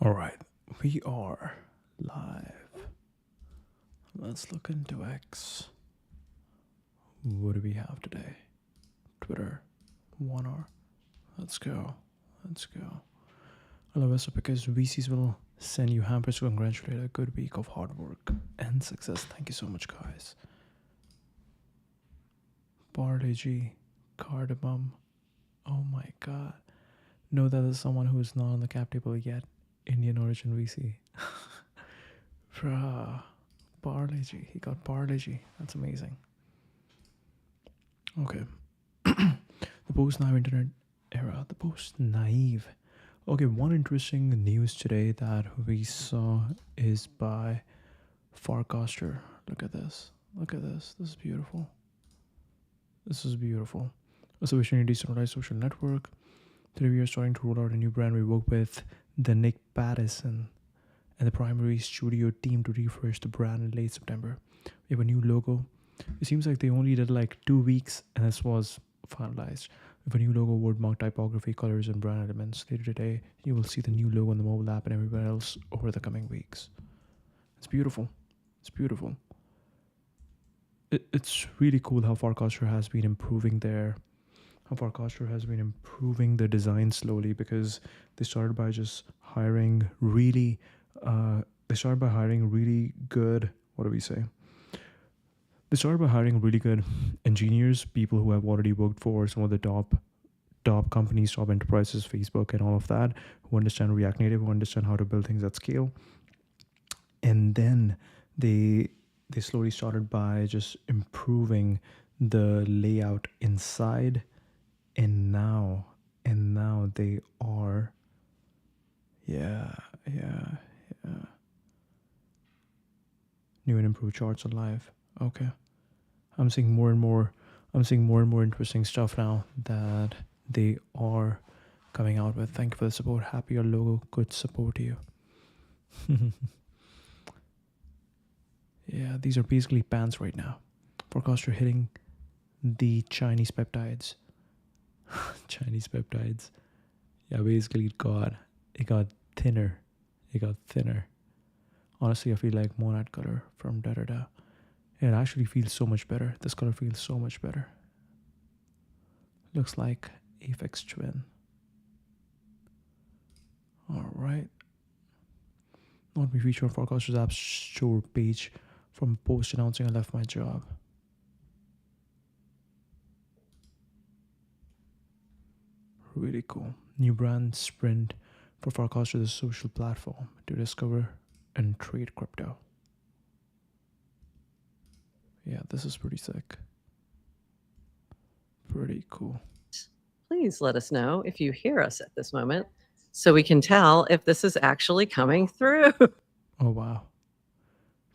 All right, we are live. Let's look into X. What do we have today? Twitter, 1 hour. Let's go. Let's go. I love this because VCs will send you hampers to congratulate a good week of hard work and success. Thank you so much, guys. Barley G, cardamom. Oh my god. Know that there's someone who is not on the cap table yet. Indian origin VC. Bruh. Barley G. He got Barley G. That's amazing. Okay. The post-naive internet era. The post-naive. Okay, one interesting news today that we saw is by Farcaster. Look at this. Look at this. This is beautiful. This is beautiful. So vision a decentralized social network. Today we are starting to roll out a new brand. We work with the Nick Pattison and the primary studio team to refresh the brand in late September. We have a new logo. It seems like they only did like 2 weeks and this was finalized. We have a new logo, wordmark, typography, colors, and brand elements. Later today, you will see the new logo on the mobile app and everywhere else over the coming weeks. It's beautiful. It's beautiful. It's really cool how Farcaster has been improving the design slowly, because they started by just hiring really good, what do we say? They started by hiring really good engineers, people who have already worked for some of the top companies, top enterprises, Facebook and all of that, who understand React Native, who understand how to build things at scale. And then they slowly started by just improving the layout inside, and now they are new and improved charts on live. Okay, I'm seeing more and more interesting stuff now that they are coming out with. Thank you for the support. Happy your logo could support you. Yeah, these are basically pants right now. Farcaster hitting the Chinese peptides. Chinese peptides. Yeah, basically it got thinner. Honestly, I feel like Monad color from Da. It actually feels so much better. This color feels so much better. Looks like Aphex Twin. Alright. Not be featured on Farcaster's App Store page from a post announcing I left my job. Really cool. New brand sprint for Farcaster, the social platform to discover and trade crypto. Yeah, this is pretty sick. Pretty cool. Please let us know if you hear us at this moment so we can tell if this is actually coming through. Oh, wow.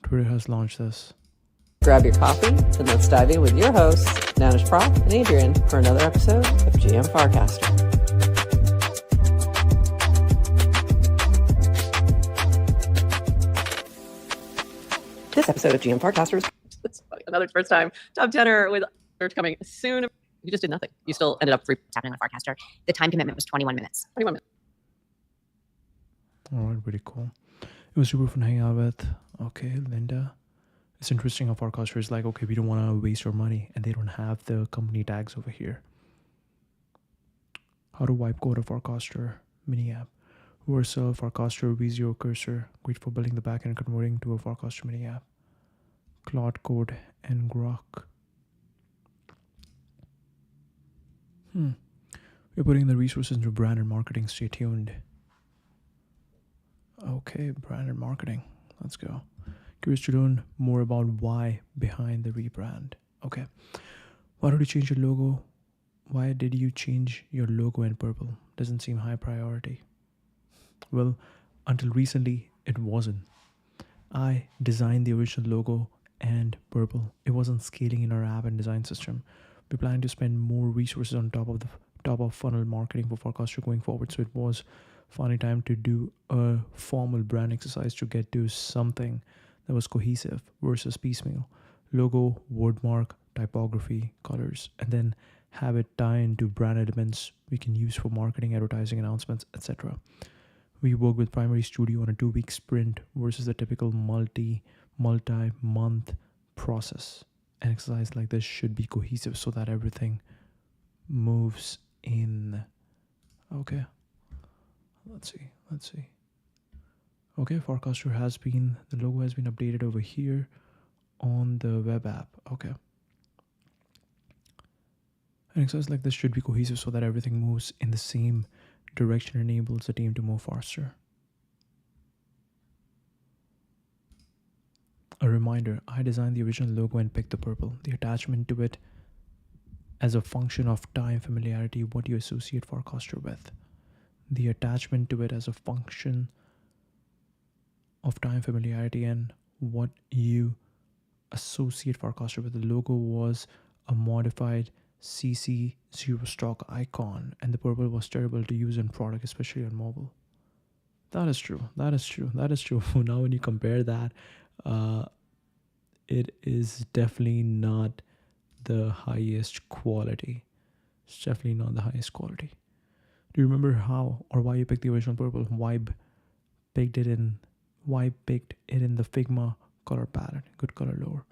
Twitter has launched this. Grab your coffee and let's dive in with your hosts, Nanish Prof and Adrian, for another episode of GM Farcaster. This episode of GM Farcaster is another first time top 10er with search coming soon. You just did nothing. You still ended up free. What's happening on Farcaster. The time commitment was 21 minutes. 21 minutes. All right, pretty cool. It was super fun hanging out with. Okay, Linda. It's interesting how Farcaster is like, okay, we don't want to waste our money, and they don't have the company tags over here. How to wipe code of Farcaster mini app. Versa, Farcaster, V0 cursor. Great for building the backend and converting to a Farcaster mini app. Claude Code and Grok. We're putting the resources into brand and marketing. Stay tuned. Okay, brand and marketing. Let's go. Curious to learn more about why behind the rebrand. Okay. Why did you change your logo? Why did you change your logo in purple? Doesn't seem high priority. Well, until recently, it wasn't. I designed the original logo and purple. It wasn't scaling in our app and design system. We're planning to spend more resources on top of funnel marketing for Farcaster going forward. So it was finally time to do a formal brand exercise to get to something that was cohesive versus piecemeal. Logo, wordmark, typography, colors, and then have it tie into brand elements we can use for marketing, advertising, announcements, etc. We work with Primary Studio on a 2 week sprint versus the typical multi-month process. An exercise like this should be cohesive so that everything moves in. Okay. Let's see. Okay, Forecaster the logo has been updated over here on the web app. Okay. An exercise like this should be cohesive so that everything moves in the same direction and enables the team to move faster. A reminder, I designed the original logo and picked the purple. The attachment to it as a function of time familiarity, what you associate Forecaster with. The attachment to it as a function of time familiarity and what you associate Forecaster with. The logo was a modified CC zero stock icon, and the purple was terrible to use in product, especially on mobile. That is true. Now when you compare that, it is definitely not the highest quality. It's definitely not the highest quality. Do you remember how or why you picked the original purple? Why picked it in the Figma color palette? Good color lower.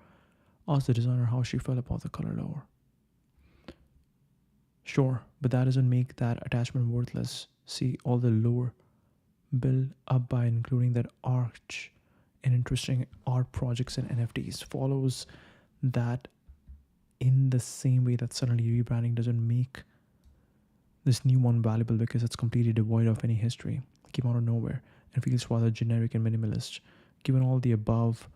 Ask the designer how she felt about the color lower. Sure, but that doesn't make that attachment worthless. See, all the lore built up by including that arch and interesting art projects and NFTs follows that in the same way that suddenly rebranding doesn't make this new one valuable because it's completely devoid of any history, came out of nowhere, and feels rather generic and minimalist. Given all the above,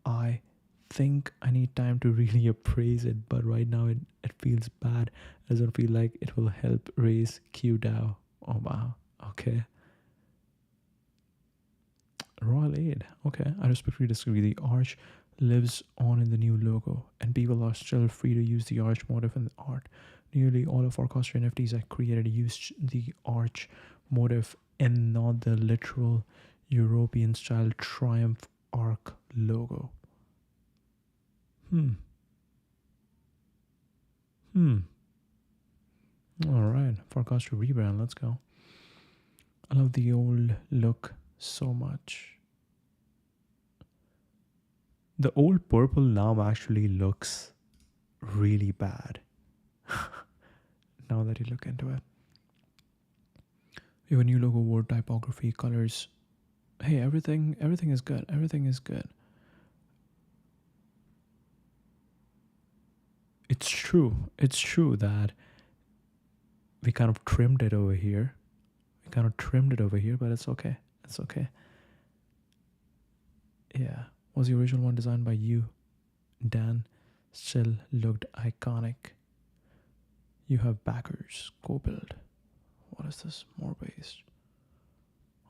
I think I need time to really appraise it, but right now it feels bad. It doesn't feel like it will help raise QDAO. Oh wow, okay. Royal Aid, okay. I respectfully disagree. The arch lives on in the new logo, and people are still free to use the arch motif in the art. Nearly all of Forecaster NFTs I created used the arch motif and not the literal European style Triumph arc logo. Alright, Forecaster rebrand, let's go. I love the old look so much. The old purple now actually looks really bad. Now that you look into it. We have a new logo, word typography, colors. Hey, everything is good. Everything is good. It's true that we kind of trimmed it over here. But it's okay. Yeah. Was the original one designed by you, Dan? Still looked iconic. You have backers. Go build. What is this? More based.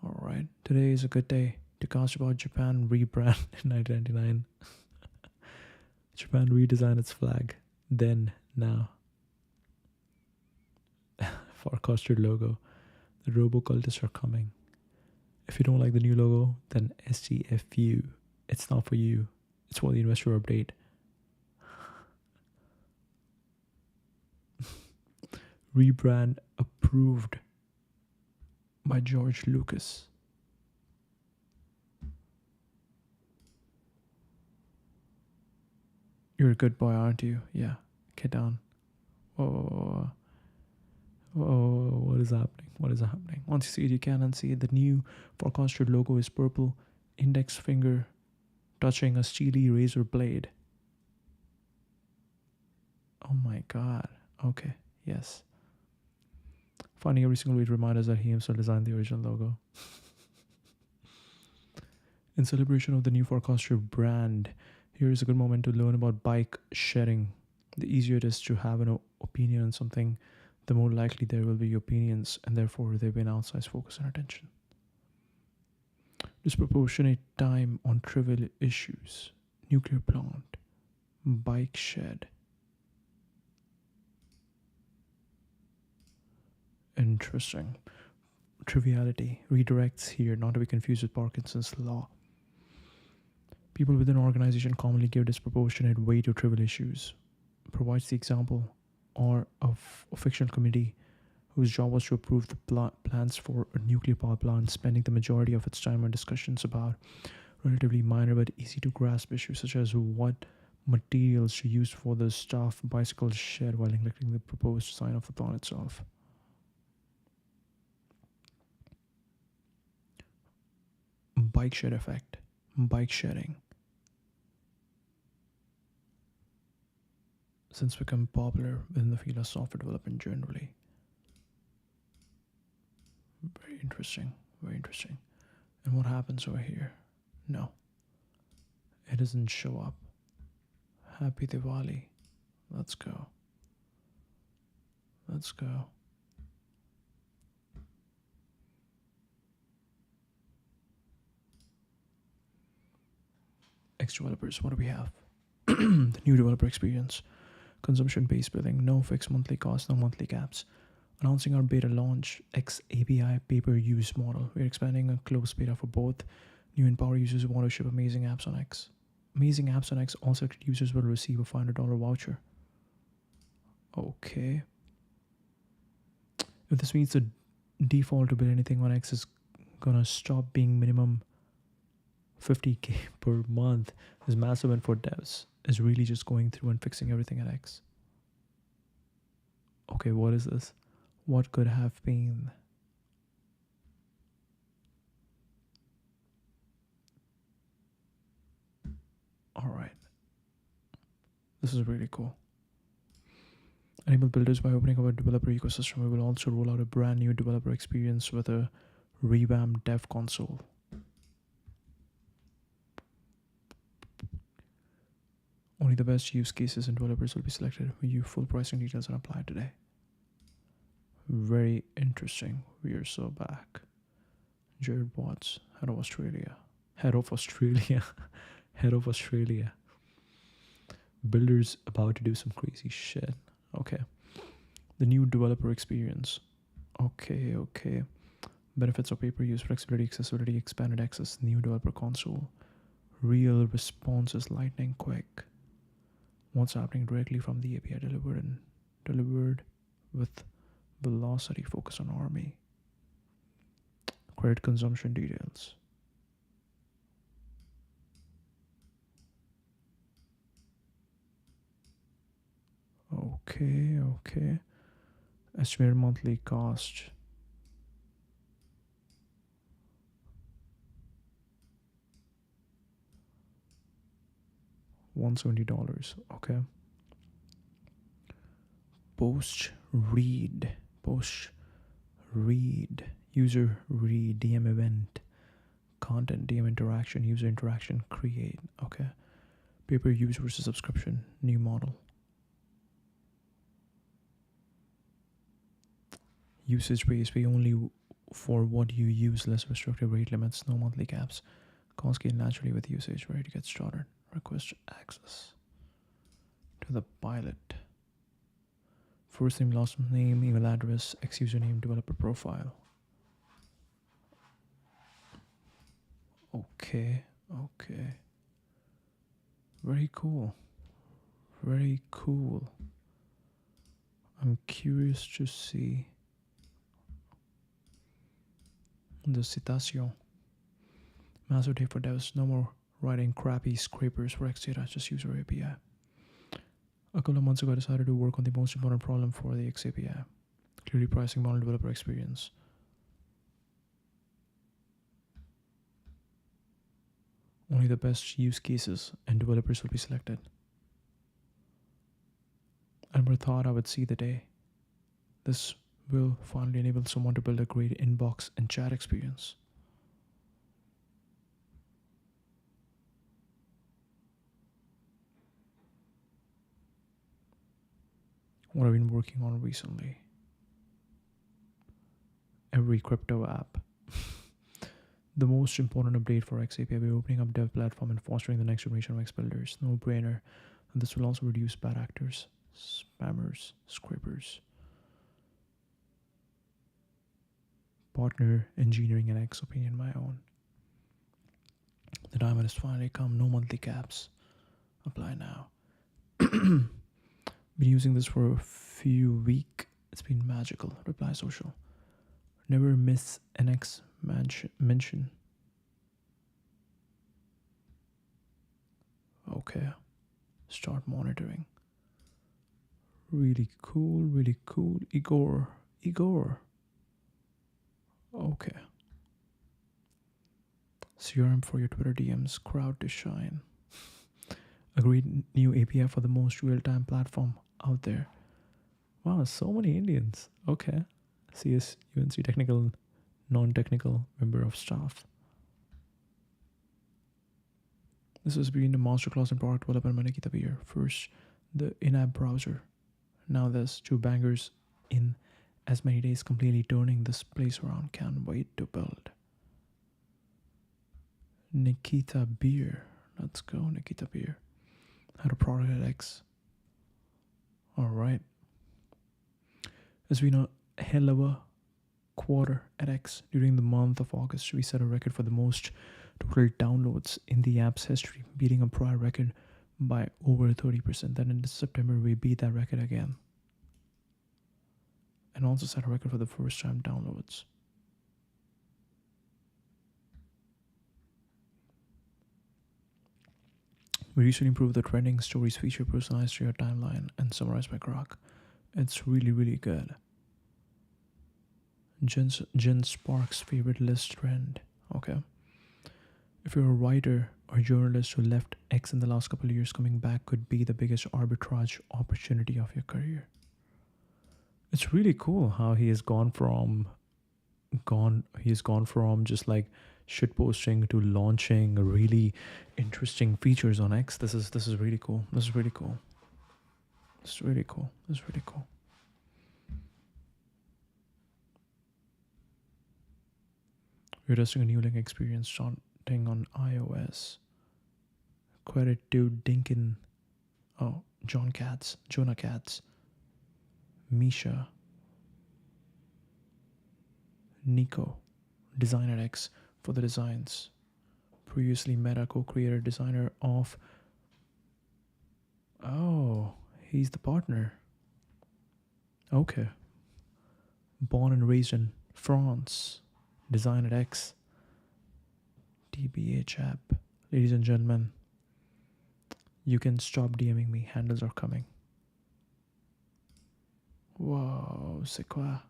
Alright. Today is a good day to cast about Japan rebrand in 1999. Japan redesigned its flag. Then, now. Forecaster logo. The robo-cultists are coming. If you don't like the new logo, then STFU. It's not for you. It's for the investor update. Rebrand approved by George Lucas. You're a good boy, aren't you? Yeah. Get down. Whoa. What is happening? Once you see it, you can unsee it. The new Forecaster logo is purple. Index finger touching a steely razor blade. Oh my god. Okay. Yes. Finding every single way to remind us that he himself designed the original logo. In celebration of the new Forecaster brand, here is a good moment to learn about bike shedding. The easier it is to have an opinion on something, the more likely there will be opinions, and therefore they win outsized focus and attention. Disproportionate time on trivial issues. Nuclear plant. Bike shed. Interesting. Triviality redirects here, not to be confused with Parkinson's law. People within an organization commonly give disproportionate weight to trivial issues. Provides the example or of a fictional community whose job was to approve the plans for a nuclear power plant, spending the majority of its time on discussions about relatively minor but easy to grasp issues such as what materials to use for the staff bicycle shed while neglecting the proposed design of the plant itself. Bike shed effect. Bike shedding. Since become popular within the field of software development generally. Very interesting. Very interesting. And what happens over here? No. It doesn't show up. Happy Diwali. Let's go. Let's go. X developers, what do we have? The new developer experience. Consumption-based billing, no fixed monthly cost, no monthly caps. Announcing our beta launch, X API pay-per-use model. We're expanding a closed beta for both new and power users who want to ship amazing apps on X. Amazing apps on X, all selected users will receive a $500 voucher. Okay. If this means the default to build anything on X is gonna stop being minimum 50K per month, this massive win for devs is really just going through and fixing everything at X. Okay, what is this? What could have been? Alright. This is really cool. Enable builders by opening up a developer ecosystem. We will also roll out a brand new developer experience with a revamped dev console. Only the best use cases and developers will be selected. View full pricing details and apply today. Very interesting. We are so back. Jared Watts, head of Australia. Head of Australia. Head of Australia. Builders about to do some crazy shit. Okay. The new developer experience. Okay. Benefits of pay-per-use, flexibility, accessibility, expanded access, new developer console. Real responses, lightning quick. What's happening directly from the API delivered with velocity, focus on army. Credit consumption details. Okay. Estimated monthly cost. $170. Okay. Post read. User read. DM event. Content. DM interaction. User interaction. Create. Okay. Pay-per-use versus subscription. New model. Usage based. Pay only for what you use. Less restrictive rate limits. No monthly caps. Cost scale naturally with usage. Ready to get started. Request access to the pilot. First name, last name, email address, X username, developer profile. Okay. Very cool. I'm curious to see the Citation. Massive day for devs. No more writing crappy scrapers for Xdata, just use our API. A couple of months ago, I decided to work on the most important problem for the X API. Clearly pricing model developer experience. Only the best use cases and developers will be selected. I never thought I would see the day. This will finally enable someone to build a great inbox and chat experience. What I've been working on recently. Every crypto app. The most important update for XAPI, we're opening up dev platform and fostering the next generation of X builders. No brainer. And this will also reduce bad actors, spammers, scrapers. Partner engineering and X opinion my own. The diamond has finally come. No monthly caps. Apply now. Been using this for a few weeks It's been magical. Reply social. Never miss an X mention. Okay. Start monitoring. Really cool, really cool. Igor. Okay. CRM for your Twitter DMs, crowd to shine. Agreed new API for the most real-time platform out there. Wow, so many Indians. Okay. CS UNC technical, non-technical member of staff. This has been a masterclass in product development by Nikita Beer. First, the in-app browser. Now there's two bangers in as many days, completely turning this place around. Can't wait to build. Nikita Beer. Let's go, Nikita Beer. Had a product at X. Alright. It's been a hell of a quarter at X. During the month of August, we set a record for the most total downloads in the app's history, beating a prior record by over 30%. Then in September, we beat that record again. And also set a record for the first time downloads. We recently improved the trending stories feature, personalized to your timeline and summarized by Grok. It's really, really good. Jen Sparks' favorite list trend. Okay. If you're a writer or journalist who left X in the last couple of years, coming back could be the biggest arbitrage opportunity of your career. It's really cool how he has gone from just like shit posting to launching really interesting features on X. This is really cool. This is really cool. This is really cool. This is really cool. We're testing a new link experience starting on iOS. Credit to Dinkin. Oh, Jonah Katz, Misha, Nico, Design at X for the designs. Previously Meta co-creator, designer of... Oh, he's the partner. Okay. Born and raised in France. Design at X. DBH app. Ladies and gentlemen, you can stop DMing me. Handles are coming. Whoa, c'est quoi?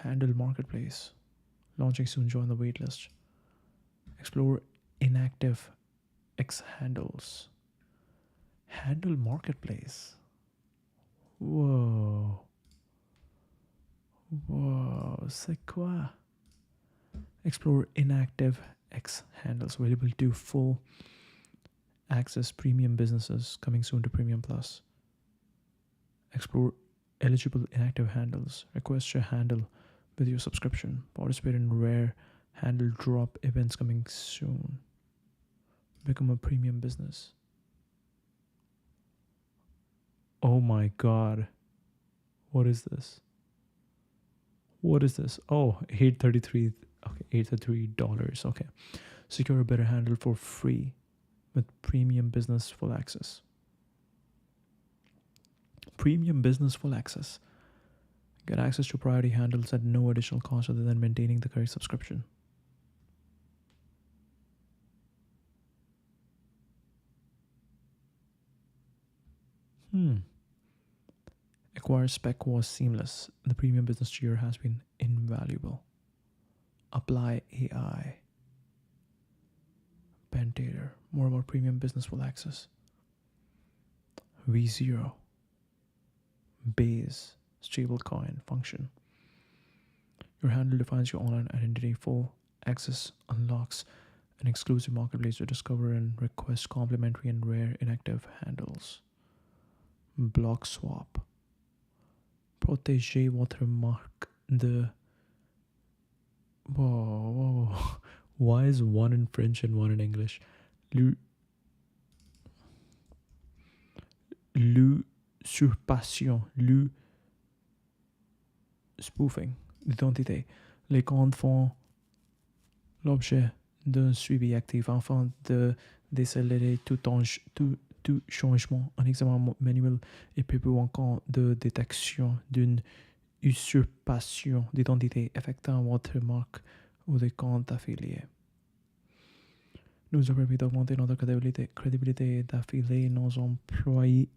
Handle Marketplace. Launching soon, join the waitlist. Explore inactive X handles. Handle Marketplace. Whoa. Whoa, c'est quoi? Explore inactive X handles available to full access premium businesses, coming soon to Premium Plus. Explore eligible inactive handles. Request your handle with your subscription. Participate in rare handle drop events coming soon. Become a premium business. Oh my god. What is this? What is this? Oh, $833. Okay, $833. Okay. Secure a better handle for free with premium business full access. Premium business full access. Get access to priority handles at no additional cost other than maintaining the correct subscription. Acquire spec was seamless. The premium business tier has been invaluable. Apply AI. Pentator. More about premium business full access. V0. Base. Stablecoin function. Your handle defines your online identity. Full access unlocks an exclusive marketplace to discover and request complimentary and rare inactive handles. Block swap. Protéger votre marque de... Whoa. Why is one in French and one in English? L'usurpation. Spoofing. D'identité. Les comptes font l'objet d'un suivi actif afin de déceler tout tout changement, un examen manuel et puis encore de détection d'une usurpation d'identité affectant votre marque ou des comptes affiliés. Nous a permis d'augmenter notre crédibilité et d'affiler nos employés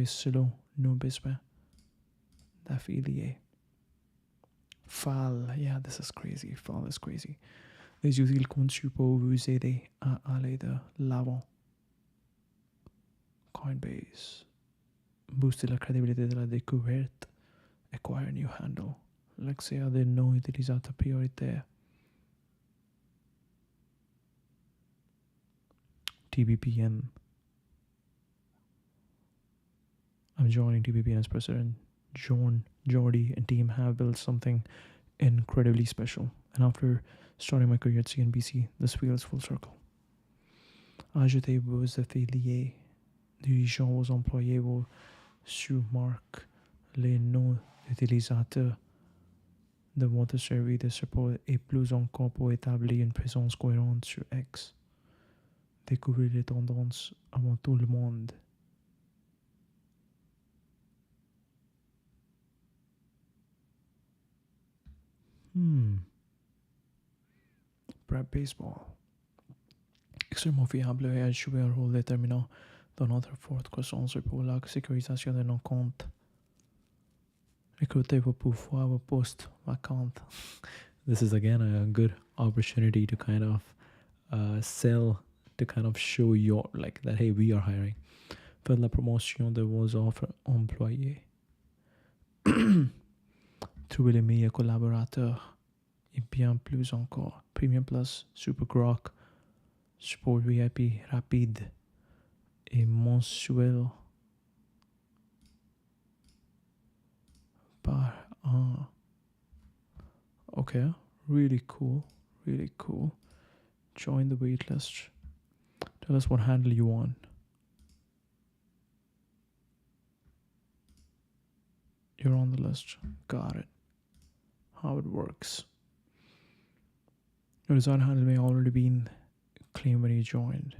selon nos besoins d'affiliés. FAL, yeah, this is crazy. FAL is crazy. Les outils conçus pour vous aider à aller de l'avant. Coinbase. Booster la crédibilité de la découverte. Acquire a new handle. L'accès à des noms utilisateurs prioritaires. TBPN. I'm joining TBPN as president. John, Jordy, and team have built something incredibly special. And after starting my career at CNBC, this feels full circle. Ajoutez vos affiliés, dirigeants, vos employés, vos sous-marques, les noms d'utilisateurs de votre service de support et plus encore pour établir une présence cohérente sur X. Découvrez les tendances avant tout le monde. Prep Baseball. Extrêmement fiable et a joué un rôle déterminant dans notre forte croissance pour la sécurisation de nos comptes. Recrutez vos pouvoirs, vos postes vacants. This is again a good opportunity to kind of sell, to kind of show your, like that, hey, we are hiring. Faites la promotion de vos offres employés. Trouvez les meilleurs collaborateurs et bien plus encore. Premium Plus, Super Grok, Support VIP rapide et mensuel par an. Okay, really cool, really cool. Join the waitlist. Tell us what handle you want. You're on the list. Got it. How it works. Your desired handle may already been claimed when you joined.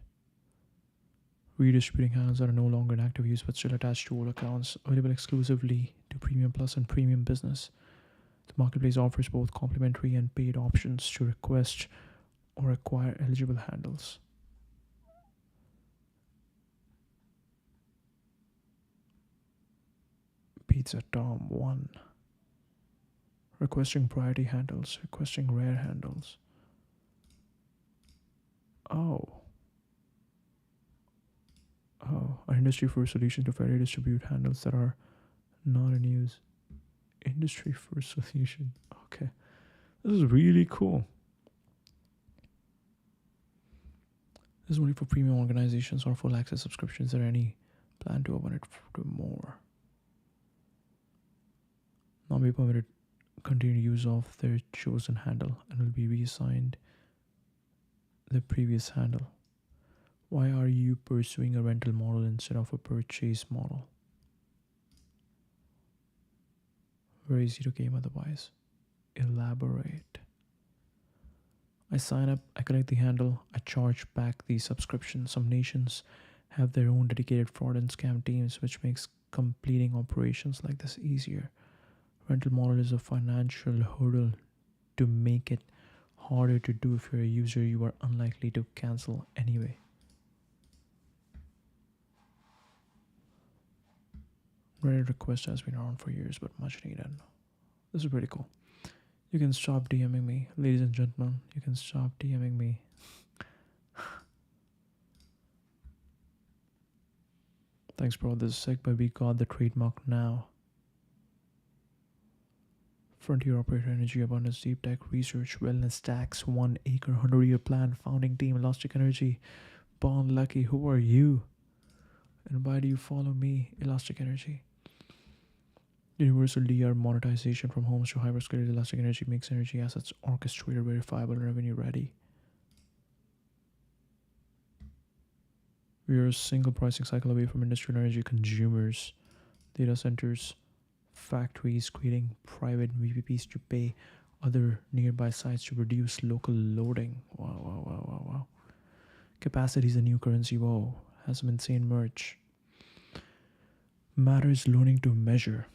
Redistributing handles that are no longer in active use but still attached to all accounts, available exclusively to Premium Plus and Premium Business. The marketplace offers both complimentary and paid options to request or acquire eligible handles. Pizza Tom 1. Requesting priority handles, requesting rare handles. Oh, an industry first solution to fairly distribute handles that are not in use. Industry first solution. Okay. This is really cool. This is only for premium organizations or full access subscriptions. Is there any plan to open it to more? Not be permitted continued use of their chosen handle and will be reassigned the previous handle. Why are you pursuing a rental model instead of a purchase model? Very easy to game otherwise. Elaborate. I sign up, I collect the handle, I charge back the subscription. Some nations have their own dedicated fraud and scam teams, which makes completing operations like this easier. Rental model is a financial hurdle to make it harder to do. If you're a user, you are unlikely to cancel anyway. Reddit request has been around for years, but much needed. This is pretty cool. You can stop DMing me, ladies and gentlemen. You can stop DMing me. Thanks, bro. This is sick, but we got the trademark now. Frontier Operator Energy Abundance Deep Tech Research Wellness Tax 1 Acre 100-year plan. Founding team Elastic Energy. Bond Lucky, who are you? And why do you follow me, Elastic Energy? Universal DR monetization from homes to hyperscalers. Elastic Energy makes energy assets orchestrated, verifiable, and revenue ready. We are a single pricing cycle away from industrial energy consumers, data centers, factories creating private VPPs to pay other nearby sites to reduce local loading. Wow. Capacity is a new currency. Whoa. has some insane merch. Matter is learning to measure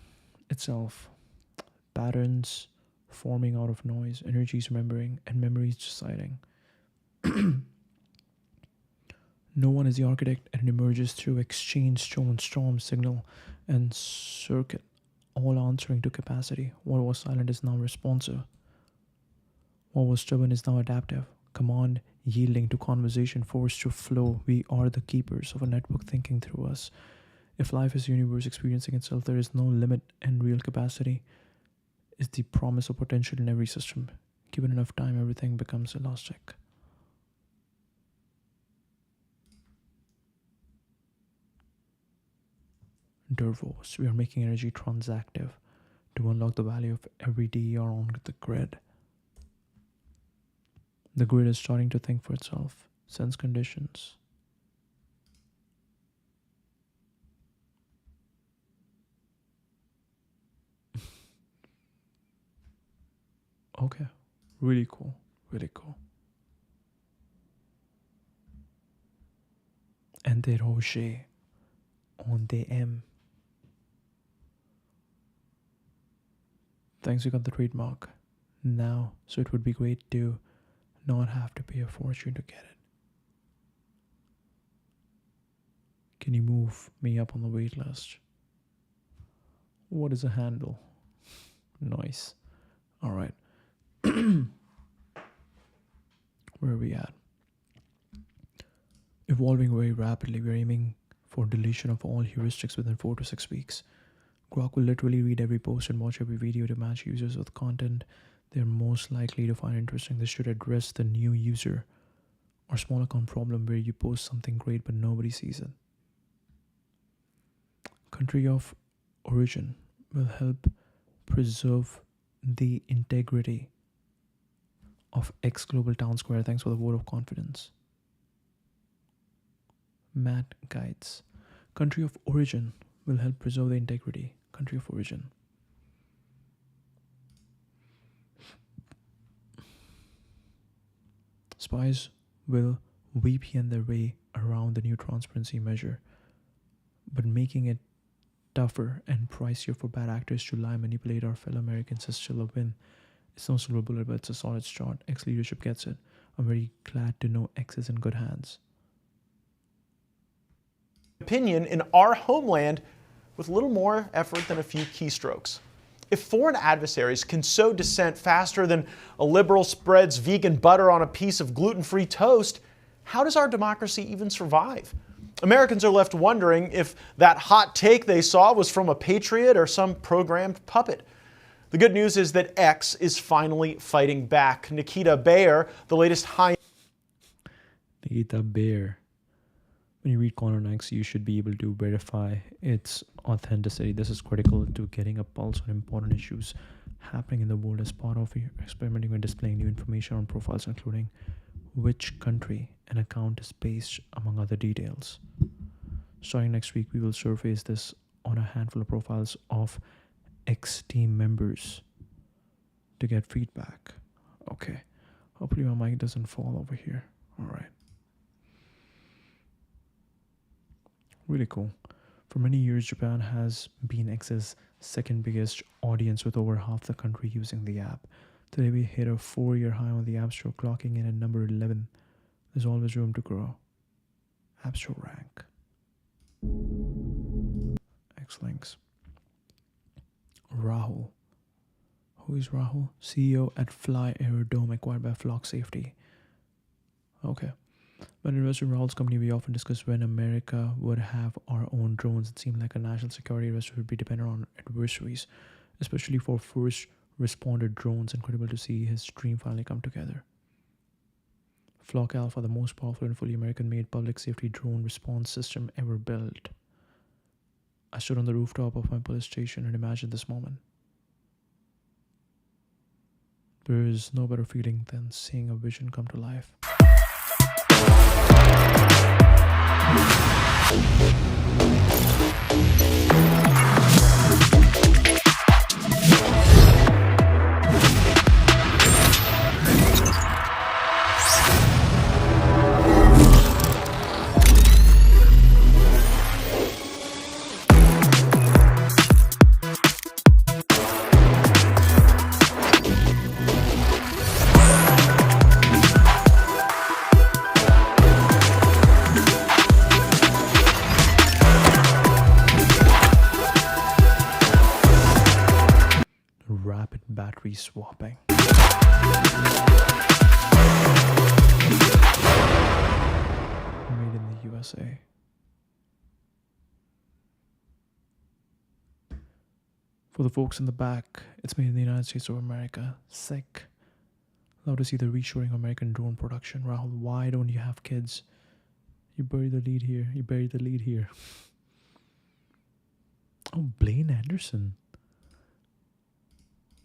itself. Patterns forming out of noise, energies remembering, and memories deciding. No one is the architect, and it emerges through exchange, tone, storm, signal, and circuit, all answering to capacity. What was silent is now responsive. What was stubborn is now adaptive. Command yielding to conversation, forced to flow. We are the keepers of a network thinking through us. If life is a universe experiencing itself, there is no limit, and real capacity is the promise of potential in every system. Given enough time, everything becomes elastic. Dervos, we are making energy transactive to unlock the value of every DER on the grid. The grid is starting to think for itself, sense conditions. Okay, really cool, really cool. Interroger on DM. Thanks, you got the trademark now, so it would be great to not have to pay a fortune to get it. Can you move me up on the wait list? What is a handle? Nice. All right. Where are we at? Evolving very rapidly. We're aiming for deletion of all heuristics within 4 to 6 weeks. Grok will literally read every post and watch every video to match users with content they're most likely to find interesting. This should address the new user or small account problem where you post something great but nobody sees it. Country of origin will help preserve the integrity of X Global Town Square. Thanks for the vote of confidence. Matt Guides. Country of origin will help preserve the integrity. Country of origin. Spies will VPN their way around the new transparency measure, but making it tougher and pricier for bad actors to lie, manipulate our fellow Americans is still a win. It's no silver bullet, but it's a solid start. X leadership gets it. I'm very glad to know X is in good hands. Opinion in our homeland with little more effort than a few keystrokes. If foreign adversaries can sow dissent faster than a liberal spreads vegan butter on a piece of gluten-free toast, how does our democracy even survive? Americans are left wondering if that hot take they saw was from a patriot or some programmed puppet. The good news is that X is finally fighting back. Nikita Bayer, the latest high... Nikita Bayer. When you read Corner on X, you should be able to verify its authenticity. This is critical to getting a pulse on important issues happening in the world as part of your experimenting with displaying new information on profiles, including which country an account is based, among other details. Starting next week, we will surface this on a handful of profiles of X team members to get feedback. Okay. Hopefully my mic doesn't fall over here. All right. Really cool. For many years, Japan has been X's second biggest audience with over half the country using the app. Today we hit a 4-year high on the App Store, clocking in at number 11. There's always room to grow. App Store rank. X-Links. Rahul. Who is Rahul? CEO at Fly Aerodome, acquired by Flock Safety. Okay. When investing in Rahul's company, we often discuss when America would have our own drones. It seemed like a national security risk would be dependent on adversaries, especially for first responder drones. Incredible to see his dream finally come together. Flock Alpha, the most powerful and fully American-made public safety drone response system ever built. I stood on the rooftop of my police station and imagined this moment. There is no better feeling than seeing a vision come to life. swapping. Made in the USA. For the folks in the back, it's made in the United States of America. Sick. Love to see the reshoring American drone production. Rahul, why don't you have kids? You buried the lead here. You buried the lead here. Oh, Blaine Anderson.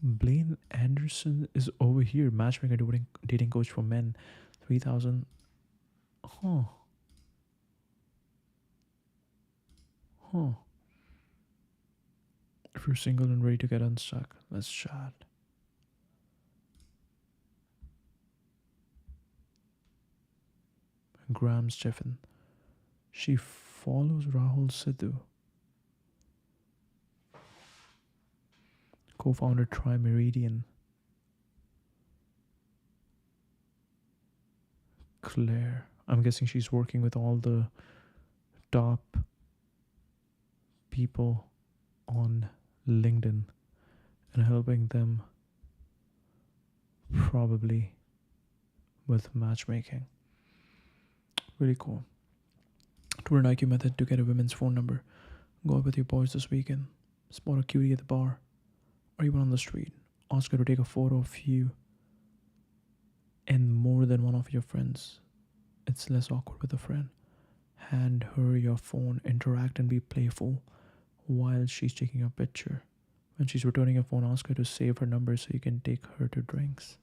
Blaine Anderson is over here. Matchmaker dating coach for men. 3,000. Huh. Huh. If you're single and ready to get unstuck, let's chat. Graham Stephan. She follows Rahul Sidhu. Co-founder Trimeridian. Claire. I'm guessing she's working with all the top people on LinkedIn and helping them probably with matchmaking. Really cool. To an IQ method to get a woman's phone number. Go out with your boys this weekend. Spot a cutie at the bar or even on the street. Ask her to take a photo of you and more than one of your friends. It's less awkward with a friend. Hand her your phone, interact and be playful while she's taking a picture. When she's returning your phone, ask her to save her number so you can take her to drinks.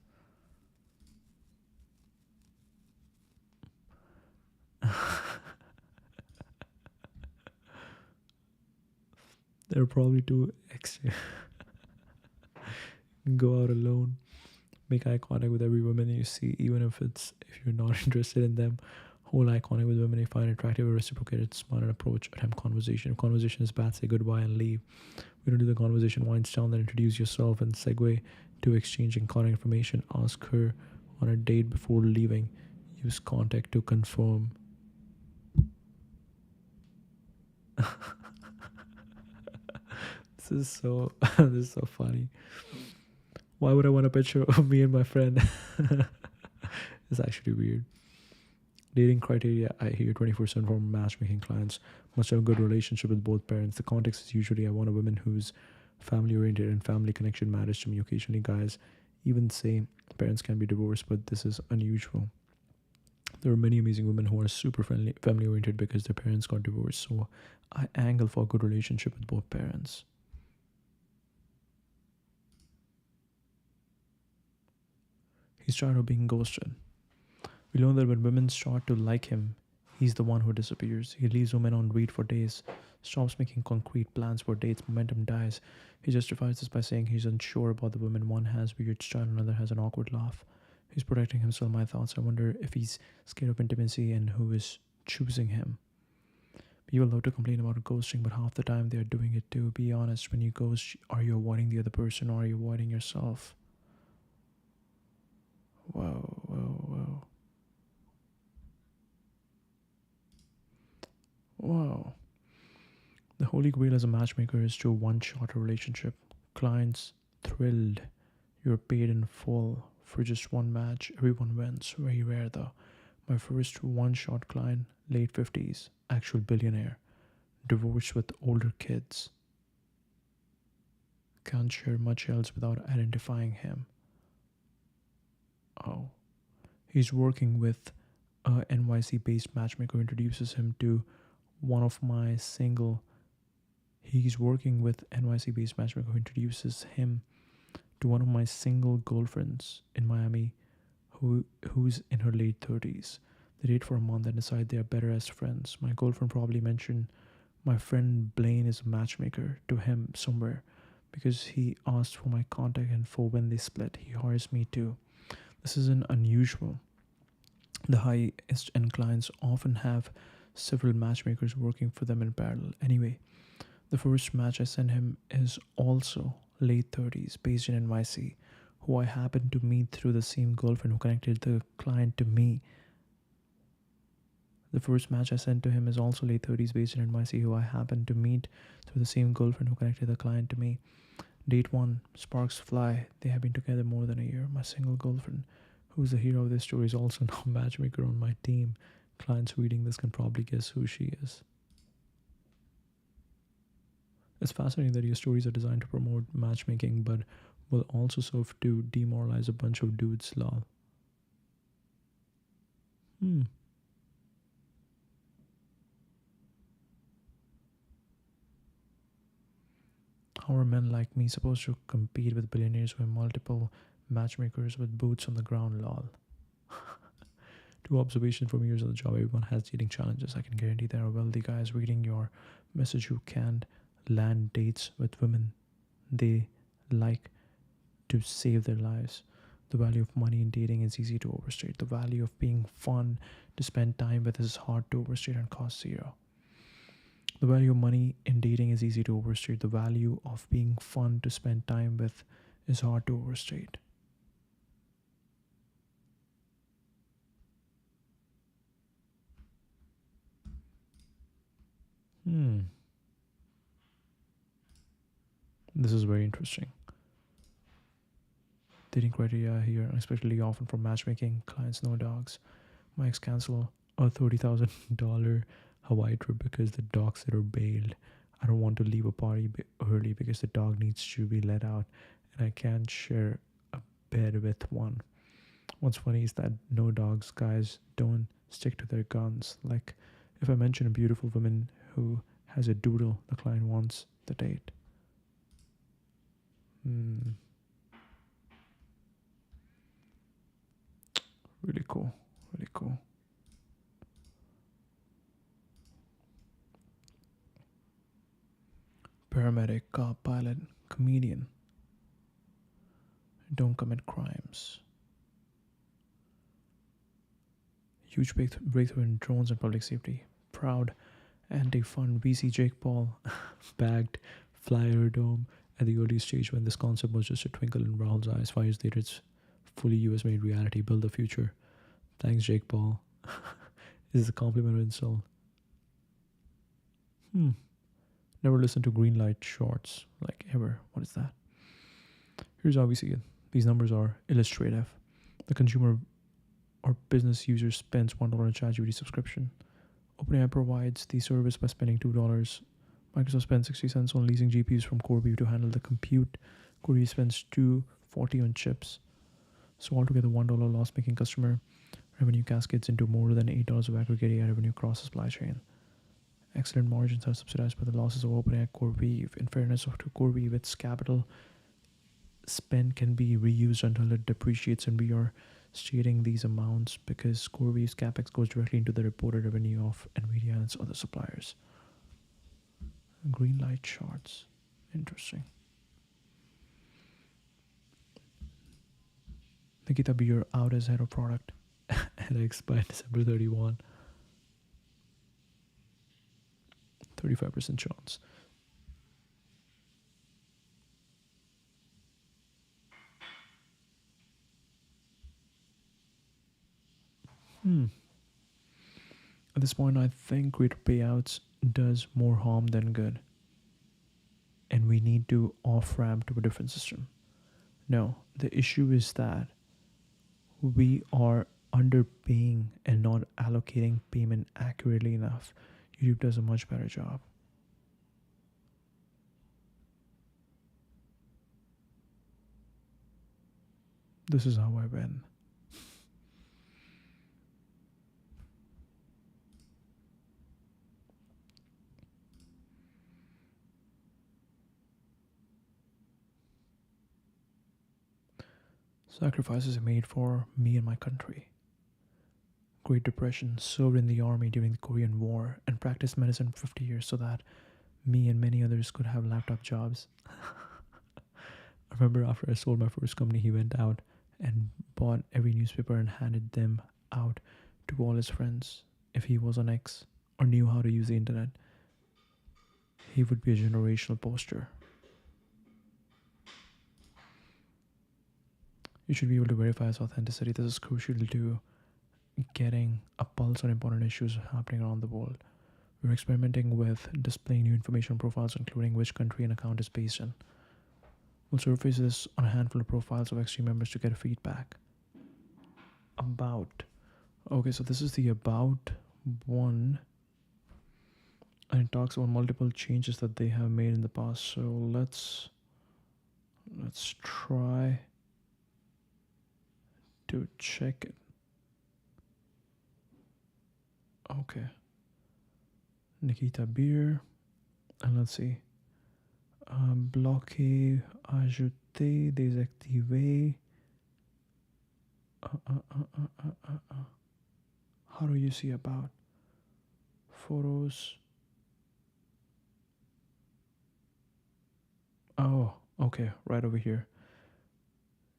There are probably two extra. Go out alone. Make eye contact with every woman you see, even if you're not interested in them. Hold eye contact with women you find attractive or reciprocated. Smart and approach. Attempt conversation. If conversation is bad, say goodbye and leave. We don't do the conversation winds down, then introduce yourself and segue to exchanging contact information. Ask her on a date before leaving. Use contact to confirm. This is so funny. Why would I want a picture of me and my friend? It's actually weird. Dating criteria, I hear 24/7 from matchmaking clients. Must have a good relationship with both parents. The context is usually I want a woman who's family oriented and family connection matters to me. Occasionally guys even say parents can be divorced, but this is unusual. There are many amazing women who are super family oriented because their parents got divorced. So I angle for a good relationship with both parents. He's tired of being ghosted. We learn that when women start to like him, he's the one who disappears. He leaves women on read for days, stops making concrete plans for dates, momentum dies. He justifies this by saying he's unsure about the women. One has weird style, another has an awkward laugh. He's protecting himself. My thoughts. I wonder if he's scared of intimacy and who is choosing him. People love to complain about ghosting, but half the time they're doing it too. Be honest, when you ghost, are you avoiding the other person or are you avoiding yourself? Whoa. Wow. The holy grail as a matchmaker is to one-shot a relationship. Clients thrilled. You're paid in full for just one match. Everyone wins. Very rare though. My first one-shot client, late 50s, actual billionaire, divorced with older kids. Can't share much else without identifying him. Oh. He's working with a NYC-based matchmaker who introduces him to one of my single. He's working with NYC-based matchmaker who introduces him to one of my single girlfriends in Miami who's in her late 30s. They date for a month and decide they are better as friends. My girlfriend probably mentioned my friend Blaine is a matchmaker to him somewhere because he asked for my contact info when they split. He hires me too. This isn't unusual. The highest end clients often have several matchmakers working for them in parallel. Anyway, the first match I sent him is also late 30s, based in NYC, who I happened to meet through the same girlfriend who connected the client to me. The first match I sent to him is also late 30s, based in NYC, who I happened to meet through the same girlfriend who connected the client to me. Date 1, sparks fly. They have been together more than a year. My single girlfriend, who's the hero of this story, is also now matchmaker on my team. Clients reading this can probably guess who she is. It's fascinating that your stories are designed to promote matchmaking, but will also serve to demoralize a bunch of dudes, lol. How are men like me supposed to compete with billionaires who have multiple matchmakers with boots on the ground, lol? Two observations from years of the job: everyone has dating challenges. I can guarantee there are wealthy guys reading your message who can't land dates with women they like to save their lives. The value of money in dating is easy to overstate. The value of being fun to spend time with is hard to overstate and costs zero. The value of money in dating is easy to overstate. The value of being fun to spend time with is hard to overstate. This is very interesting. Dating criteria here, unexpectedly often for matchmaking. Clients, no dogs. My ex cancel a $30,000 Hawaii trip because the dog sitter bailed. I don't want to leave a party early because the dog needs to be let out and I can't share a bed with one. What's funny is that no dogs guys don't stick to their guns. Like, if I mention a beautiful woman who has a doodle, the client wants the date. Really cool. Really cool. Paramedic, cop, pilot, comedian. Don't commit crimes. Huge breakthrough in drones and public safety. Proud anti-fund VC Jake Paul bagged Flyer Dome at the early stage when this concept was just a twinkle in Rahul's eyes. 5 years later, it's fully US made reality. Build the future. Thanks, Jake Paul. This is a compliment or insult? Never listened to green light shorts, like ever. What is that? Here's how we see it. These numbers are illustrative. The consumer or business user spends $1 on a ChatGPT subscription. OpenAI provides the service by spending $2. Microsoft spends 60 cents on leasing GPUs from CoreWeave to handle the compute. CoreWeave spends $2.40 on chips. So altogether, $1 loss-making customer revenue cascades into more than $8 of aggregate AI revenue across the supply chain. Excellent margins are subsidized by the losses of OpenAI CoreWeave. In fairness to CoreWeave, its capital spend can be reused until it depreciates, and we are stating these amounts because CoreWeave's capex goes directly into the reported revenue of NVIDIA and its other suppliers. Green light charts. Interesting. Nikita Beer out as head of product at X by December 31. 35% chance. At this point, I think greater payouts does more harm than good. And we need to off-ramp to a different system. No, the issue is that we are underpaying and not allocating payment accurately enough. YouTube does a much better job. This is how I win. Sacrifices are made for me and my country. Great Depression, served in the army during the Korean War, and practiced medicine for 50 years so that me and many others could have laptop jobs. I remember after I sold my first company, he went out and bought every newspaper and handed them out to all his friends. If he was on X or knew how to use the internet, he would be a generational poster. You should be able to verify his authenticity. This is crucial to getting a pulse on important issues happening around the world. We're experimenting with displaying new information profiles, including which country an account is based in. We'll surface this on a handful of profiles of XG members to get feedback. About. Okay, so this is the about one. And it talks about multiple changes that they have made in the past. So let's try to check it. Okay. Nikita Beer. And let's see. Bloquer, ajouter, désactiver. How do you see about? Photos. Oh, okay, right over here.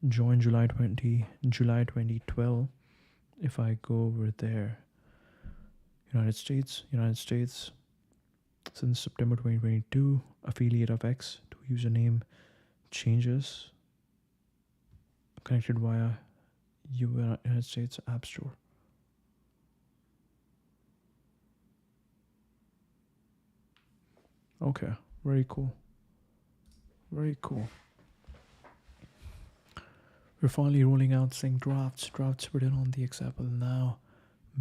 Join July 2012. If I go over there, United States, since September 2022, affiliate of X to username changes connected via United States App Store. Okay, very cool. Very cool. We're finally rolling out sync drafts. Drafts written on the X app will now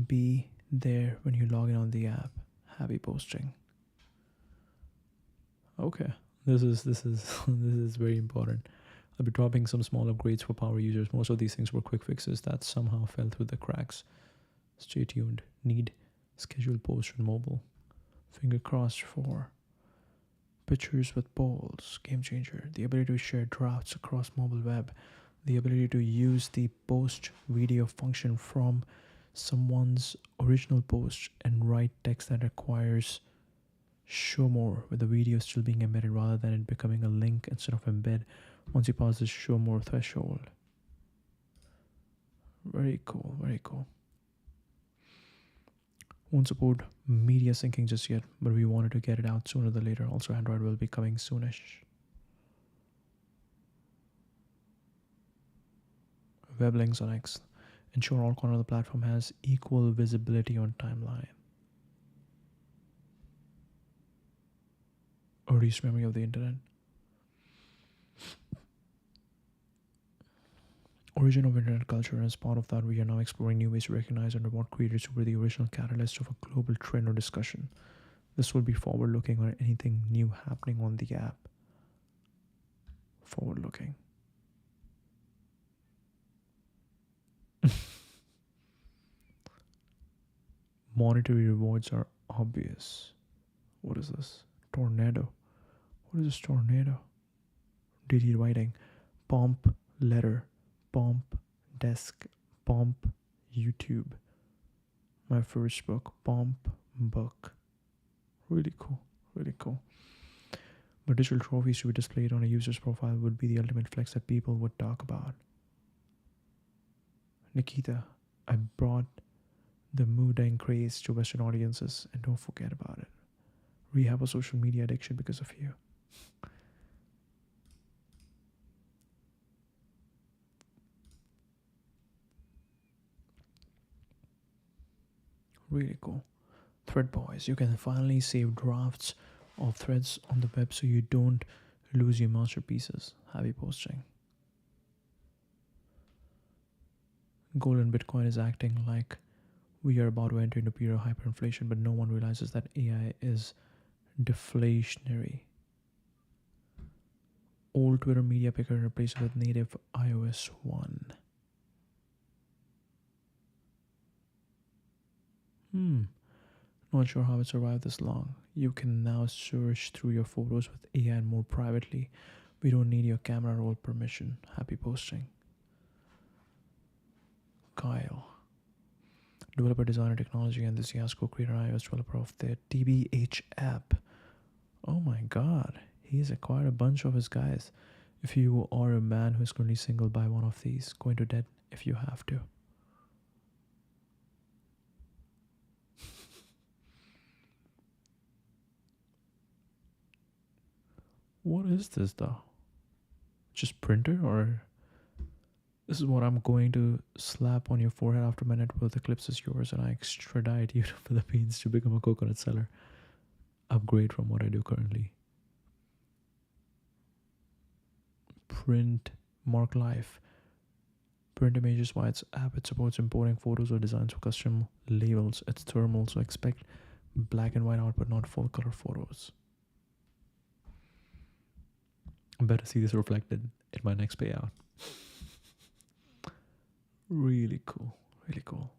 be there when you log in on the app. Happy posting. Okay, this is this is very important. I'll be dropping some small upgrades for power users. Most of these things were quick fixes that somehow fell through the cracks. Stay tuned. Need scheduled post on mobile. Finger crossed for pictures with polls. Game changer. The ability to share drafts across mobile web. The ability to use the post video function from someone's original post and write text that requires show more, with the video still being embedded rather than it becoming a link instead of embed once you pass the show more threshold. Very cool, very cool. Won't support media syncing just yet, but we wanted to get it out sooner than later. Also, Android will be coming soonish. Web links on X. Ensure all corners of the platform has equal visibility on timeline. Earliest memory of the internet. Origin of internet culture, and as part of that, we are now exploring new ways to recognize and reward creators who were the original catalyst of a global trend or discussion. This will be forward-looking on anything new happening on the app. Forward-looking. Monetary rewards are obvious. What is this? Tornado. What is this tornado? DD writing. Pomp letter. Pomp desk. Pomp YouTube. My first book. Pomp book. Really cool. Really cool. But digital trophies to be displayed on a user's profile would be the ultimate flex that people would talk about. Nikita, I brought the mooding craze to Western audiences, and don't forget about it. Rehab a social media addiction because of you. Really cool. Thread boys, you can finally save drafts of threads on the web so you don't lose your masterpieces. Happy posting. Gold and Bitcoin is acting like we are about to enter into a period of hyperinflation, but no one realizes that AI is deflationary. Old Twitter media picker replaced with native iOS 1. Not sure how it survived this long. You can now search through your photos with AI and more privately. We don't need your camera roll permission. Happy posting. Kyle. Developer, designer, technology enthusiast, co-creator, iOS developer of the TBH app. Oh my god, he's acquired a bunch of his guys. If you are a man who is currently single, buy one of these. Go into debt if you have to. What is this though? Just printer, or this is what I'm going to slap on your forehead after my net worth eclipses yours and I extradite you to Philippines to become a coconut seller. Upgrade from what I do currently. Print Mark Life. Print images via its app. It supports importing photos or designs for custom labels. It's thermal, so expect black and white output, not full color photos. I better see this reflected in my next payout. Really cool. Really cool.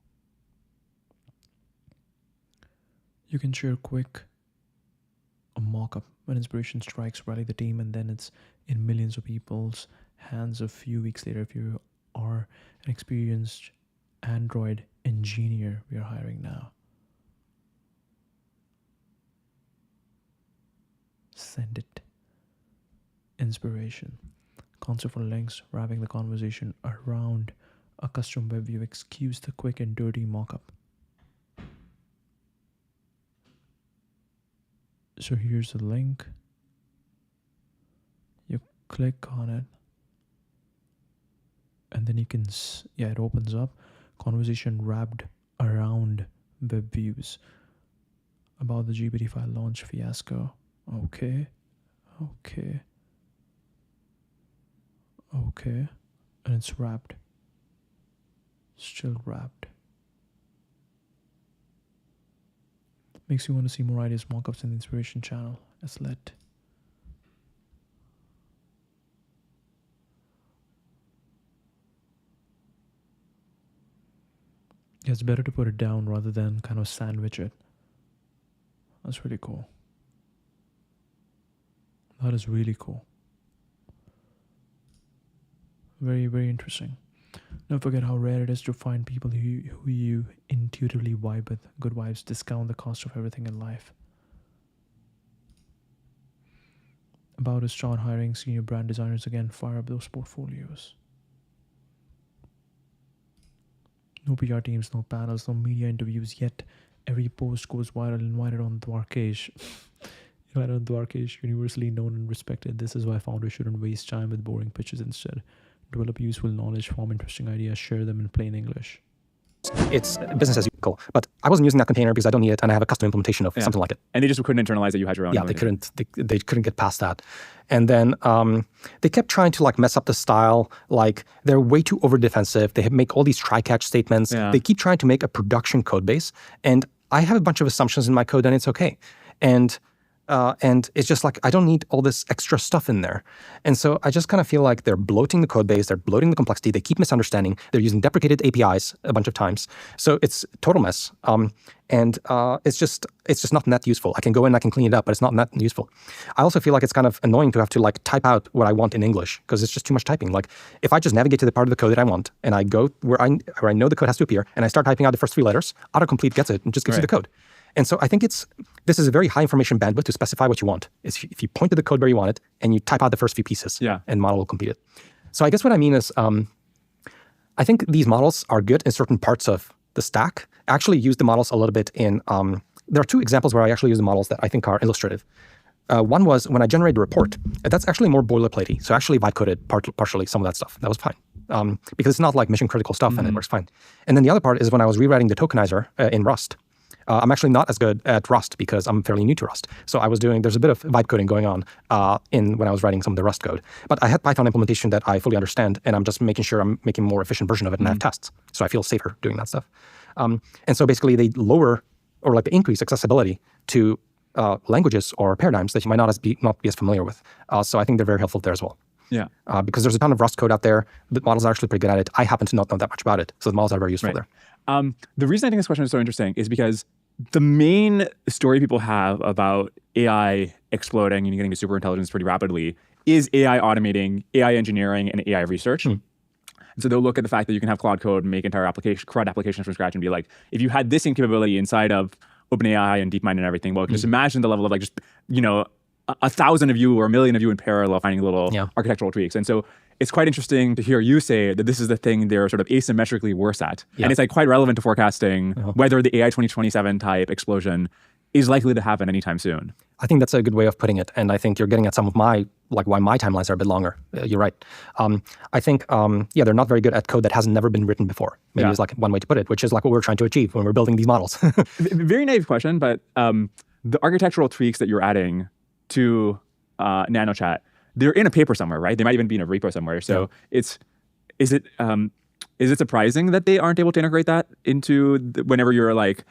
You can share a mock-up when inspiration strikes, rally the team, and then it's in millions of people's hands a few weeks later. If you are an experienced Android engineer, we are hiring now. Send it. Inspiration. Concept for links, wrapping the conversation around a custom web view. Excuse the quick and dirty mock-up. So here's the link. You click on it. And then you can, it opens up. Conversation wrapped around web views. About the GPT file launch fiasco. Okay. And it's wrapped. Still wrapped. Makes you want to see more ideas, mockups in the inspiration channel. Let's let. Yeah, it's better to put it down rather than kind of sandwich it. That's really cool. That is really cool. Very, very interesting. Don't forget how rare it is to find people who you intuitively vibe with. Good vibes discount the cost of everything in life. About to start hiring senior brand designers again. Fire up those portfolios. No PR teams, no panels, no media interviews yet. Every post goes viral. Invited on Dwarkesh. Invited on Dwarkesh, universally known and respected. This is why founders shouldn't waste time with boring pitches instead. Develop useful knowledge, form interesting ideas, share them in plain English. It's business as usual, but I wasn't using that container because I don't need it, and I have a custom implementation of something like it. And they just couldn't internalize that you had your own. Yeah, they couldn't get past that. And then they kept trying to mess up the style. Like they're way too over defensive. They make all these try-catch statements. Yeah. They keep trying to make a production code base, and I have a bunch of assumptions in my code, and it's okay. And it's just I don't need all this extra stuff in there. And so I just kind of feel like they're bloating the code base, they're bloating the complexity, they keep misunderstanding, they're using deprecated APIs a bunch of times. So it's a total mess. It's just not that useful. I can go in, I can clean it up, but it's not that useful. I also feel like it's kind of annoying to have to type out what I want in English because it's just too much typing. If I just navigate to the part of the code that I want and I go where I know the code has to appear and I start typing out the first 3 letters, autocomplete gets it and just gives you the code. And so I think this is a very high information bandwidth to specify what you want. If you point to the code where you want it and you type out the first few pieces, and model will complete it. So I guess what I mean is I think these models are good in certain parts of the stack. I actually use the models a little bit in, there are 2 examples where I actually use the models that I think are illustrative. One was when I generated a report. That's actually more boilerplatey. So I actually vibe coded partially some of that stuff. That was fine. Because it's not mission critical stuff and it works fine. And then the other part is when I was rewriting the tokenizer in Rust. I'm actually not as good at Rust because I'm fairly new to Rust. So there's a bit of vibe coding going on when I was writing some of the Rust code. But I had Python implementation that I fully understand, and I'm just making sure I'm making a more efficient version of it, and I have tests. So I feel safer doing that stuff. And so basically they lower or they increase accessibility to languages or paradigms that you might not be as familiar with. So I think they're very helpful there as well. Yeah. Because there's a ton of Rust code out there. The models are actually pretty good at it. I happen to not know that much about it. So the models are very useful there. The reason I think this question is so interesting is because the main story people have about AI exploding and getting to super intelligence pretty rapidly is AI automating, AI engineering, and AI research. And so they'll look at the fact that you can have Claude Code make entire CRUD applications from scratch and be like, if you had this in capability inside of OpenAI and DeepMind and everything, well, just imagine the level of 1,000 of you or 1,000,000 of you in parallel finding little architectural tweaks. And so it's quite interesting to hear you say that this is the thing they're sort of asymmetrically worse at. Yeah. And it's quite relevant to forecasting whether the AI 2027 type explosion is likely to happen anytime soon. I think that's a good way of putting it. And I think you're getting at some of my, why my timelines are a bit longer. You're right. I think, they're not very good at code that hasn't never been written before. Maybe is one way to put it, which is what we're trying to achieve when we're building these models. Very naive question, but the architectural tweaks that you're adding to NanoChat, they're in a paper somewhere, right? They might even be in a repo somewhere. So is it surprising that they aren't able to integrate that into whenever you're like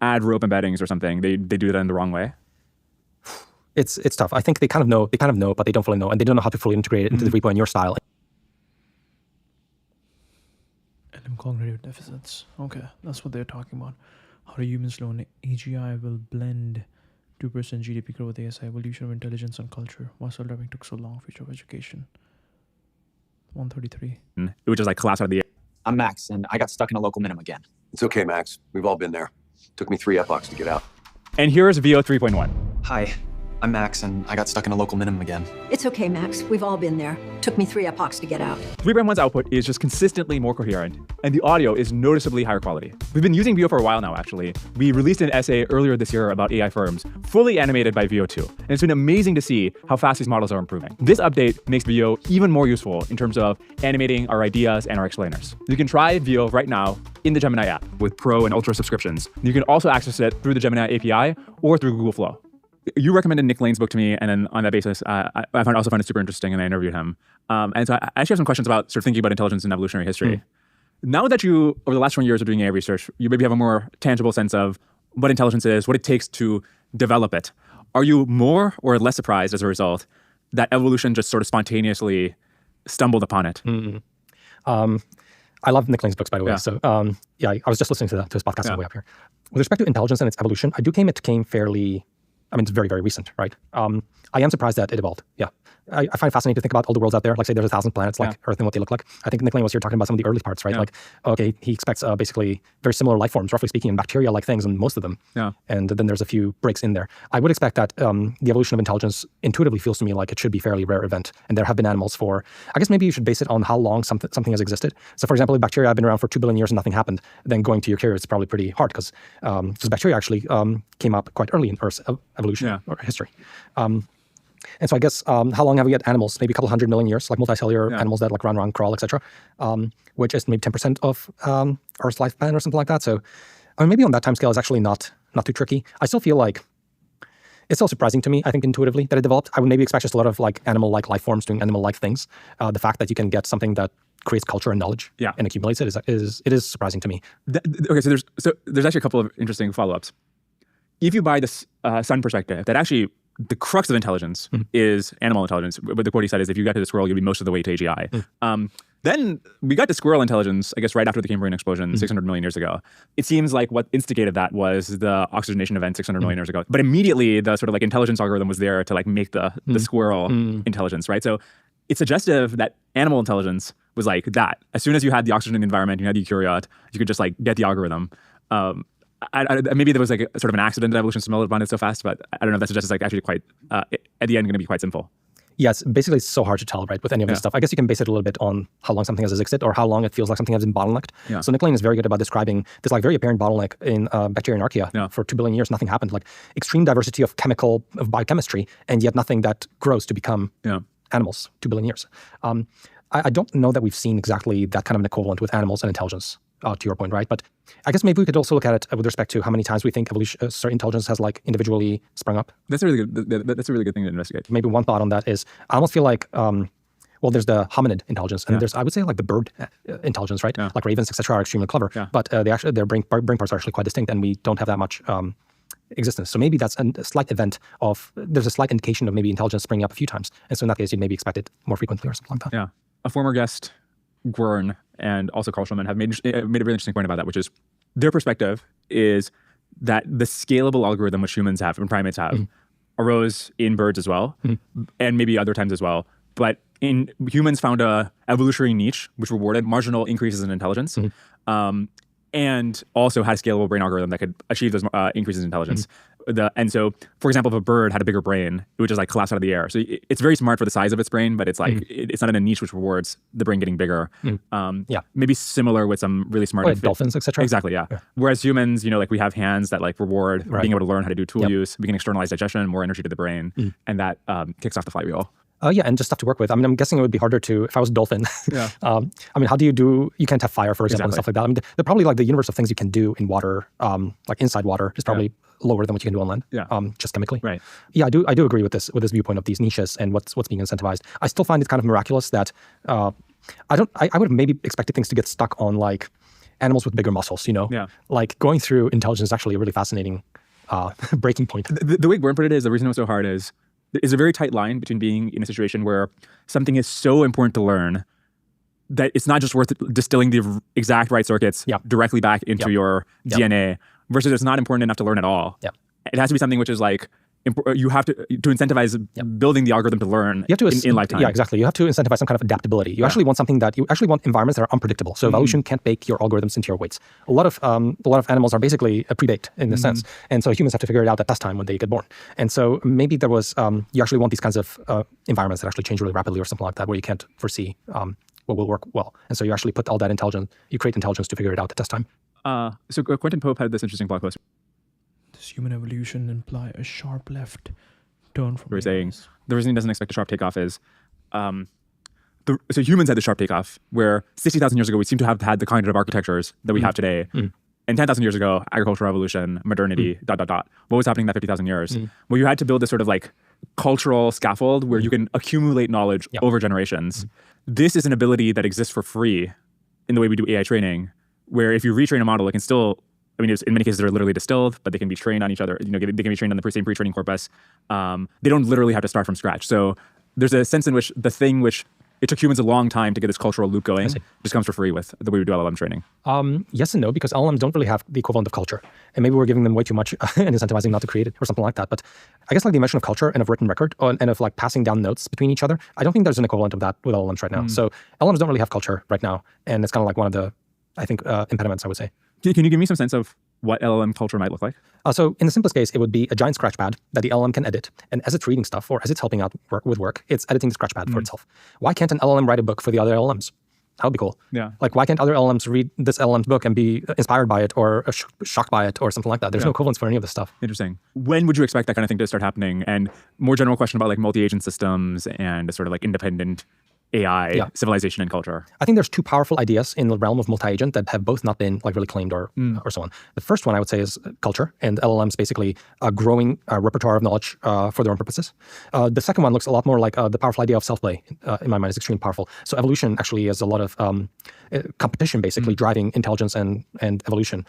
add rope embeddings or something, they do that in the wrong way? It's tough. I think they kind of know, but they don't fully know, and they don't know how to fully integrate it into the repo in your style. And cognitive deficits. Okay, that's what they're talking about. How do humans learn AGI will blend 2% GDP growth with ASI, evolution of intelligence and culture. Why self-driving took so long, future of education. 133. Which is like collapse out of the air. I'm Max, and I got stuck in a local minimum again. It's okay, Max. We've all been there. Took me 3 epochs to get out. And here's VO 3.1. Hi, I'm Max, and I got stuck in a local minimum again. It's okay, Max. We've all been there. Took me 3 epochs to get out. 3.1's output is just consistently more coherent, and the audio is noticeably higher quality. We've been using VO for a while now, actually. We released an essay earlier this year about AI firms, fully animated by VO2, and it's been amazing to see how fast these models are improving. This update makes VO even more useful in terms of animating our ideas and our explainers. You can try VO right now in the Gemini app with Pro and Ultra subscriptions. You can also access it through the Gemini API or through Google Flow. You recommended Nick Lane's book to me, and then on that basis, I also found it super interesting, and I interviewed him. And so I actually have some questions about sort of thinking about intelligence in evolutionary history. Now that you, over the last 20 years of doing AI research, you maybe have a more tangible sense of what intelligence is, what it takes to develop it. Are you more or less surprised as a result that evolution just sort of spontaneously stumbled upon it? I love Nick Lane's books, by the way. Yeah. So I was just listening to his podcast on the way up here. With respect to intelligence and its evolution, it came fairly, it's very, very recent, right? I am surprised that it evolved. Yeah. I find it fascinating to think about all the worlds out there. Like, say, there's 1,000 planets like Earth and what they look like. I think Nick Lane was here talking about some of the early parts, right? Yeah. Like, okay, he expects basically very similar life forms, roughly speaking, and bacteria-like things in most of them. Yeah. And then there's a few breaks in there. I would expect that the evolution of intelligence intuitively feels to me like it should be a fairly rare event. And there have been animals for, I guess maybe you should base it on how long something has existed. So, for example, if bacteria have been around for 2 billion years and nothing happened, then going to eukaryotes is probably pretty hard because bacteria actually came up quite early in Earth's evolution or history. And so I guess how long have we had animals? Maybe a couple 100 million years, like multicellular animals that like run around, crawl, etc., which is maybe 10% of Earth's lifespan or something like that. So maybe on that timescale is actually not too tricky. I still feel like it's still surprising to me, I think, intuitively that it developed. I would maybe expect just a lot of like animal-like life forms doing animal-like things. The fact that you can get something that creates culture and knowledge and accumulates it is surprising to me. Okay, so there's actually a couple of interesting follow-ups. If you buy this Sun perspective, that actually the crux of intelligence is animal intelligence. But the quote he said is, if you got to the squirrel, you'll be most of the way to AGI. Then we got to squirrel intelligence, I guess, right after the Cambrian explosion 600 million years ago. It seems like what instigated that was the oxygenation event 600 million years ago. But immediately, the sort of like intelligence algorithm was there to like make the squirrel intelligence, right? So it's suggestive that animal intelligence was like that. As soon as you had the oxygen in the environment, you had the eukaryote, you could just like get the algorithm. Maybe there was like a sort of an accident that evolution stumbled upon it so fast, but I don't know if that suggests it's like actually quite, at the end, going to be quite simple. Yes, basically it's so hard to tell, right, with any of this stuff. I guess you can base it a little bit on how long something has existed or how long it feels like something has been bottlenecked. Yeah. So Nick Lane is very good about describing this like very apparent bottleneck in bacteria and archaea. For 2 billion years, nothing happened. Like extreme diversity of biochemistry, and yet nothing that grows to become animals, 2 billion years. I don't know that we've seen exactly that kind of an equivalent with animals and intelligence. To your point, right? But I guess maybe we could also look at it with respect to how many times we think intelligence has like individually sprung up. That's a really good thing to investigate. Maybe one thought on that is I almost feel like there's the hominid intelligence, and there's I would say like the bird intelligence, right? Like ravens, etc., are extremely clever, but their brain parts are actually quite distinct, and we don't have that much existence. So maybe that's a slight event there's a slight indication of maybe intelligence springing up a few times, and so in that case, you'd maybe expect it more frequently or something like that. Yeah, a former guest, Gwern, and also Carl Schulman have made a really interesting point about that, which is their perspective is that the scalable algorithm which humans have and primates have arose in birds as well, and maybe other times as well. But humans found a evolutionary niche which rewarded marginal increases in intelligence, and also had a scalable brain algorithm that could achieve those increases in intelligence. And so, for example, if a bird had a bigger brain, it would just like collapse out of the air. So it's very smart for the size of its brain, but it's like it's not in a niche which rewards the brain getting bigger. Maybe similar with some really smart like dolphins, etc. Exactly, yeah. Whereas humans, like we have hands that like reward being able to learn how to do tool use. We can externalize digestion, more energy to the brain, and that kicks off the flywheel. And just stuff to work with. I'm guessing it would be harder to, if I was a dolphin. How do you can't have fire, for example, and stuff like that. They're probably like the universe of things you can do in water, like inside water, is probably lower than what you can do on land. Yeah. Just chemically. Right. Yeah, I do agree with this viewpoint of these niches and what's being incentivized. I still find it kind of miraculous that I would have maybe expected things to get stuck on like animals with bigger muscles. Yeah. Like going through intelligence is actually a really fascinating breaking point. The way Gordon put it is, the reason it was so hard is there's a very tight line between being in a situation where something is so important to learn that it's not just worth distilling the exact right circuits directly back into your DNA versus it's not important enough to learn at all. Yeah. It has to be something which is like, you have to incentivize building the algorithm to learn in lifetime. Yeah, exactly. You have to incentivize some kind of adaptability. You actually want something you actually want environments that are unpredictable. So evolution can't bake your algorithms into your weights. A lot of animals are basically pre-baked in this sense. And so humans have to figure it out at test time when they get born. And so maybe there was, you actually want these kinds of environments that actually change really rapidly or something like that, where you can't foresee what will work well. And so you actually put all that intelligence, you create intelligence to figure it out at test time. So Quentin Pope had this interesting blog post. Does human evolution imply a sharp left turn from We're saying AIs? the reason he doesn't expect a sharp takeoff is, so humans had the sharp takeoff, where 60,000 years ago we seem to have had the cognitive architectures that we have today. And 10,000 years ago, agricultural revolution, modernity, ... What was happening in that 50,000 years? Well, you had to build this sort of like cultural scaffold where you can accumulate knowledge over generations. This is an ability that exists for free in the way we do AI training, where if you retrain a model, it can still, I mean, in many cases, they're literally distilled, but they can be trained on each other. They can be trained on the same pre-training corpus. They don't literally have to start from scratch. So there's a sense in which the thing which it took humans a long time to get this cultural loop going just comes for free with the way we do LLM training. Yes and no, because LLMs don't really have the equivalent of culture. And maybe we're giving them way too much and incentivizing not to create it or something like that. But I guess like the invention of culture and of written record and of like passing down notes between each other, I don't think there's an equivalent of that with LLMs right now. So LLMs don't really have culture right now. And it's kind of like one of the, I think, impediments, I would say. Can you give me some sense of what LLM culture might look like? So in the simplest case, it would be a giant scratchpad that the LLM can edit. And as it's reading stuff or as it's helping out with work, it's editing the scratchpad for itself. Why can't an LLM write a book for the other LLMs? That would be cool. Yeah. Like, why can't other LLMs read this LLM's book and be inspired by it or shocked by it or something like that? There's no equivalence for any of this stuff. Interesting. When would you expect that kind of thing to start happening? And more general question about like multi-agent systems and sort of like independent AI, civilization and culture. I think there's two powerful ideas in the realm of multi-agent that have both not been like really claimed or so on. The first one I would say is culture, and LLMs basically a growing repertoire of knowledge for their own purposes. The second one looks a lot more like the powerful idea of self-play. In my mind, is extremely powerful. So evolution actually is a lot of competition, basically driving intelligence and evolution.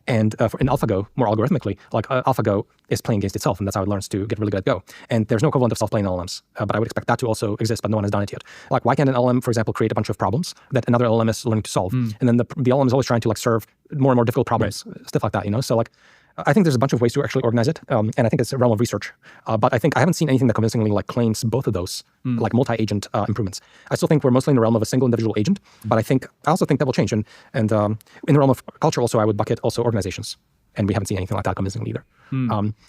In AlphaGo, more algorithmically, like AlphaGo is playing against itself, and that's how it learns to get really good at Go. And there's no equivalent of self-playing LLMs, but I would expect that to also exist, but no one has done it yet. Like, why can't an LLM, for example, create a bunch of problems that another LLM is learning to solve, and then the LLM is always trying to like serve more and more difficult problems, stuff like that, So like, I think there's a bunch of ways to actually organize it, and I think it's a realm of research. But I think I haven't seen anything that convincingly like claims both of those, like multi-agent improvements. I still think we're mostly in the realm of a single individual agent, but I also think that will change. And in the realm of culture, also I would bucket also organizations, and we haven't seen anything like that convincingly either.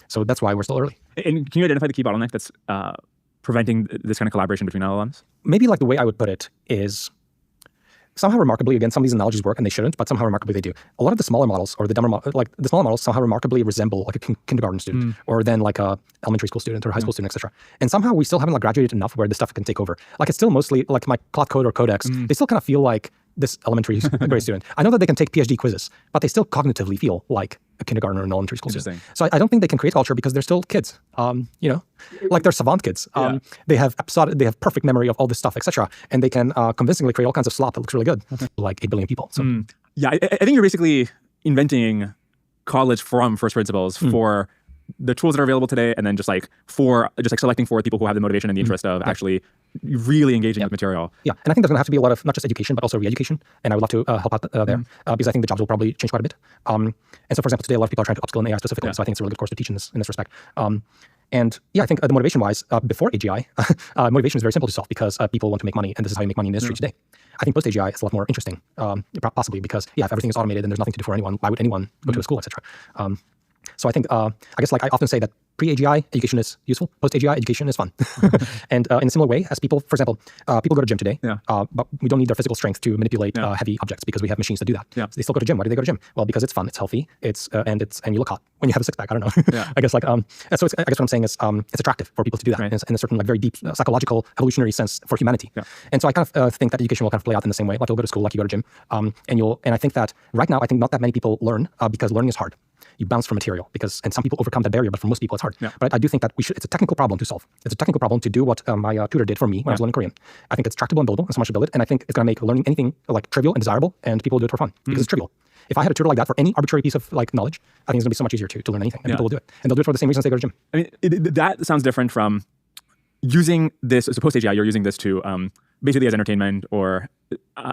So that's why we're still early. And can you identify the key bottleneck that's preventing this kind of collaboration between LLMs? Maybe like the way I would put it is, somehow remarkably, again, some of these analogies work and they shouldn't, but somehow remarkably they do. A lot of the smaller models or the dumber, like the smaller models somehow remarkably resemble like a kindergarten student or then like a elementary school student or high school student, etc. And somehow we still haven't like graduated enough where this stuff can take over. Like, it's still mostly like my Cloud Code or Codex. They still kind of feel like this elementary grade student. I know that they can take PhD quizzes, but they still cognitively feel like a kindergarten or an elementary school student. So I don't think they can create culture because they're still kids. Like they're savant kids. They have perfect memory of all this stuff, etc. And they can convincingly create all kinds of slop that looks really good, like 8 billion people. So yeah, I think you're basically inventing college from first principles for the tools that are available today, and then just like selecting for people who have the motivation and the interest of actually really engaging with material. Yeah, and I think there's going to have to be a lot of not just education, but also re-education. And I would love to help out there because I think the jobs will probably change quite a bit. And so, for example, today a lot of people are trying to upskill in AI specifically. So I think it's a really good course to teach in this respect. And yeah, I think the motivation-wise, before AGI, motivation is very simple to solve because people want to make money, and this is how you make money in the industry today. I think post-AGI is a lot more interesting, possibly because if everything is automated and there's nothing to do for anyone, why would anyone go to a school, etc. So I think, I guess like I often say that pre-AGI education is useful, post-AGI education is fun. And in a similar way as people, for example, people go to gym today, but we don't need their physical strength to manipulate heavy objects because we have machines to do that. So they still go to gym. Why do they go to gym? Well, because it's fun, it's healthy, and you look hot when you have a six pack. I don't know. Yeah. I guess like so I guess what I'm saying is it's attractive for people to do that in a certain like very deep psychological evolutionary sense for humanity. Yeah. And so I kind of think that education will kind of play out in the same way. Like you'll go to school, like you go to gym, and I think that right now I think not that many people learn because learning is hard. You bounce from material and some people overcome that barrier, but for most people it's hard. Yeah. But I do think that it's a technical problem to solve. It's a technical problem to do what my tutor did for me when I was learning Korean. I think it's tractable and buildable, and someone should build it. And I think it's going to make learning anything like trivial and desirable, and people will do it for fun because it's trivial. If I had a tutor like that for any arbitrary piece of like knowledge, I think it's going to be so much easier to learn anything, and people will do it. And they'll do it for the same reasons they go to gym. I mean, that sounds different from using this as post AGI. You're using this to basically as entertainment or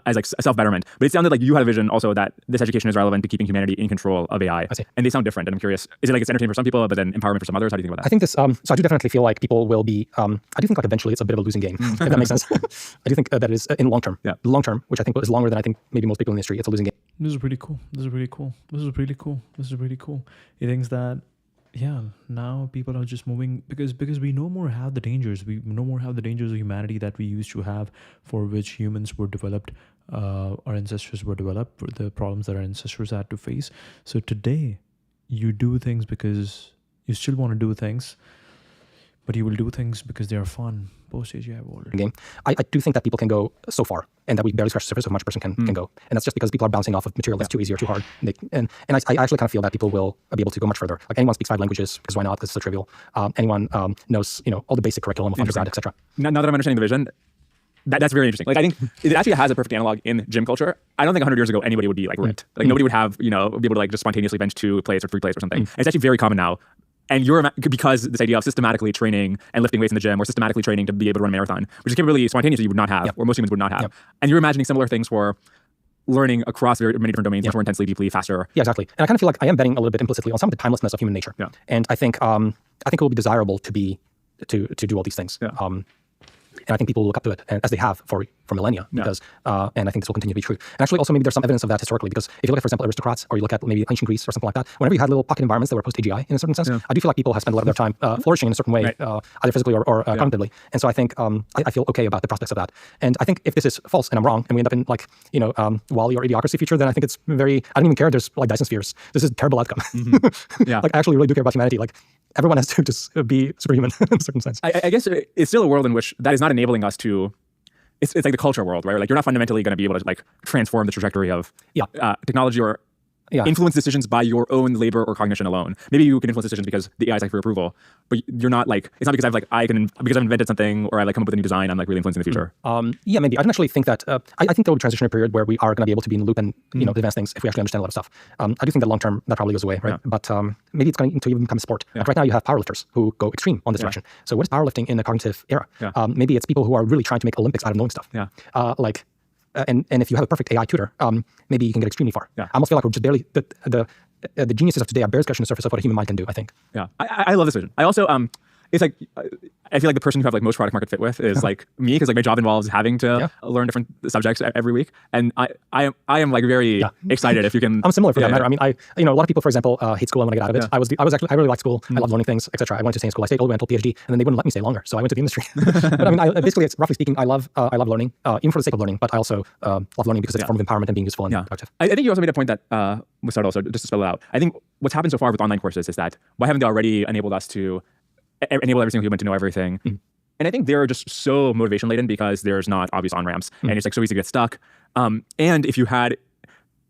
as like self-betterment. But it sounded like you had a vision also that this education is relevant to keeping humanity in control of AI. I see. And they sound different. And I'm curious, is it like it's entertainment for some people, but then empowerment for some others? How do you think about that? I think this, so I do definitely feel like people will be, I do think like eventually it's a bit of a losing game, if that makes sense. I do think that is in long term. Yeah. The long term, which I think is longer than I think maybe most people in the industry, it's a losing game. This is really cool. This is really cool. This is really cool. This is really cool. He thinks that, yeah, now people are just moving because we no more have the dangers. We no more have the dangers of humanity that we used to have, for which humans were developed. Our ancestors were developed for the problems that our ancestors had to face. So today, you do things because you still want to do things, but you will do things because they are fun. Post AGI world. Game. I do think that people can go so far, and that we barely scratch the surface of how much a person can go, and that's just because people are bouncing off of material that's too easy or too hard. And I actually kind of feel that people will be able to go much further. Like anyone speaks 5 languages because why not? Because it's so trivial. Anyone knows all the basic curriculum of undergrad, etc. Now that I'm understanding the vision, that's very interesting. Like I think it actually has a perfect analog in gym culture. I don't think 100 years ago anybody would be like ripped. Like nobody would have be able to like just spontaneously bench 2 plates or 3 plates or something. It's actually very common now. And because this idea of systematically training and lifting weights in the gym, or systematically training to be able to run a marathon, which is a capability spontaneously you would not have, or most humans would not have. And you're imagining similar things for learning across many different domains, much more intensely, deeply, faster. Yeah, exactly. And I kind of feel like I am betting a little bit implicitly on some of the timelessness of human nature. Yeah. And I think it will be desirable to do all these things. Yeah. And I think people will look up to it, as they have for millennia, because, and I think this will continue to be true. And actually, also maybe there's some evidence of that historically, because if you look at, for example, aristocrats, or you look at maybe ancient Greece or something like that, whenever you had little pocket environments that were post-AGI in a certain sense, I do feel like people have spent a lot of their time flourishing in a certain way, either physically or cognitively. And so I think I feel okay about the prospects of that. And I think if this is false and I'm wrong, and we end up in like, Wall-E or Idiocracy future, then I think it's I don't even care. There's like Dyson spheres. This is a terrible outcome. Yeah. Like I actually really do care about humanity. Like everyone has to just be superhuman in a certain sense. I guess it's still a world in which that is not enabling us to. It's like the culture world, right? Like you're not fundamentally going to be able to like transform the trajectory of technology or influence decisions by your own labor or cognition alone. Maybe you can influence decisions because the AI is like for approval, but you're not like, it's not because because I've invented something or I like come up with a new design, I'm like really influencing the future. Yeah, maybe. I don't actually think that, I think there will be a transitionary period where we are going to be able to be in the loop and, advance things if we actually understand a lot of stuff. I do think that long term, that probably goes away, right? But maybe it's going to even become a sport. Like right now you have powerlifters who go extreme on this direction. So what is powerlifting in the cognitive era? Maybe it's people who are really trying to make Olympics out of knowing stuff. And if you have a perfect AI tutor, maybe you can get extremely far. I almost feel like we're just barely, the geniuses of today are barely scratching the surface of what a human mind can do, I think. Yeah, I love this vision. I also, it's like, I feel like the person you have like most product market fit with is like me, because like my job involves having to learn different subjects every week. And I am like very excited if you can. I'm similar for that matter. I mean, a lot of people, for example, hate school and want to get out of it. I really liked school. I love learning things, etc. I wanted to stay in school. I stayed all the way until PhD, and then they wouldn't let me stay longer. So I went to the industry. But I mean, basically, it's roughly speaking, I love learning, even for the sake of learning, but I also love learning because it's a form of empowerment and being useful and productive. I think you also made a point that was subtle, so just to spell it out. I think what's happened so far with online courses is that why haven't they already enabled us to enable every single human to know everything? And I think they're just so motivation laden because there's not obvious on-ramps and it's like so easy to get stuck. And if you had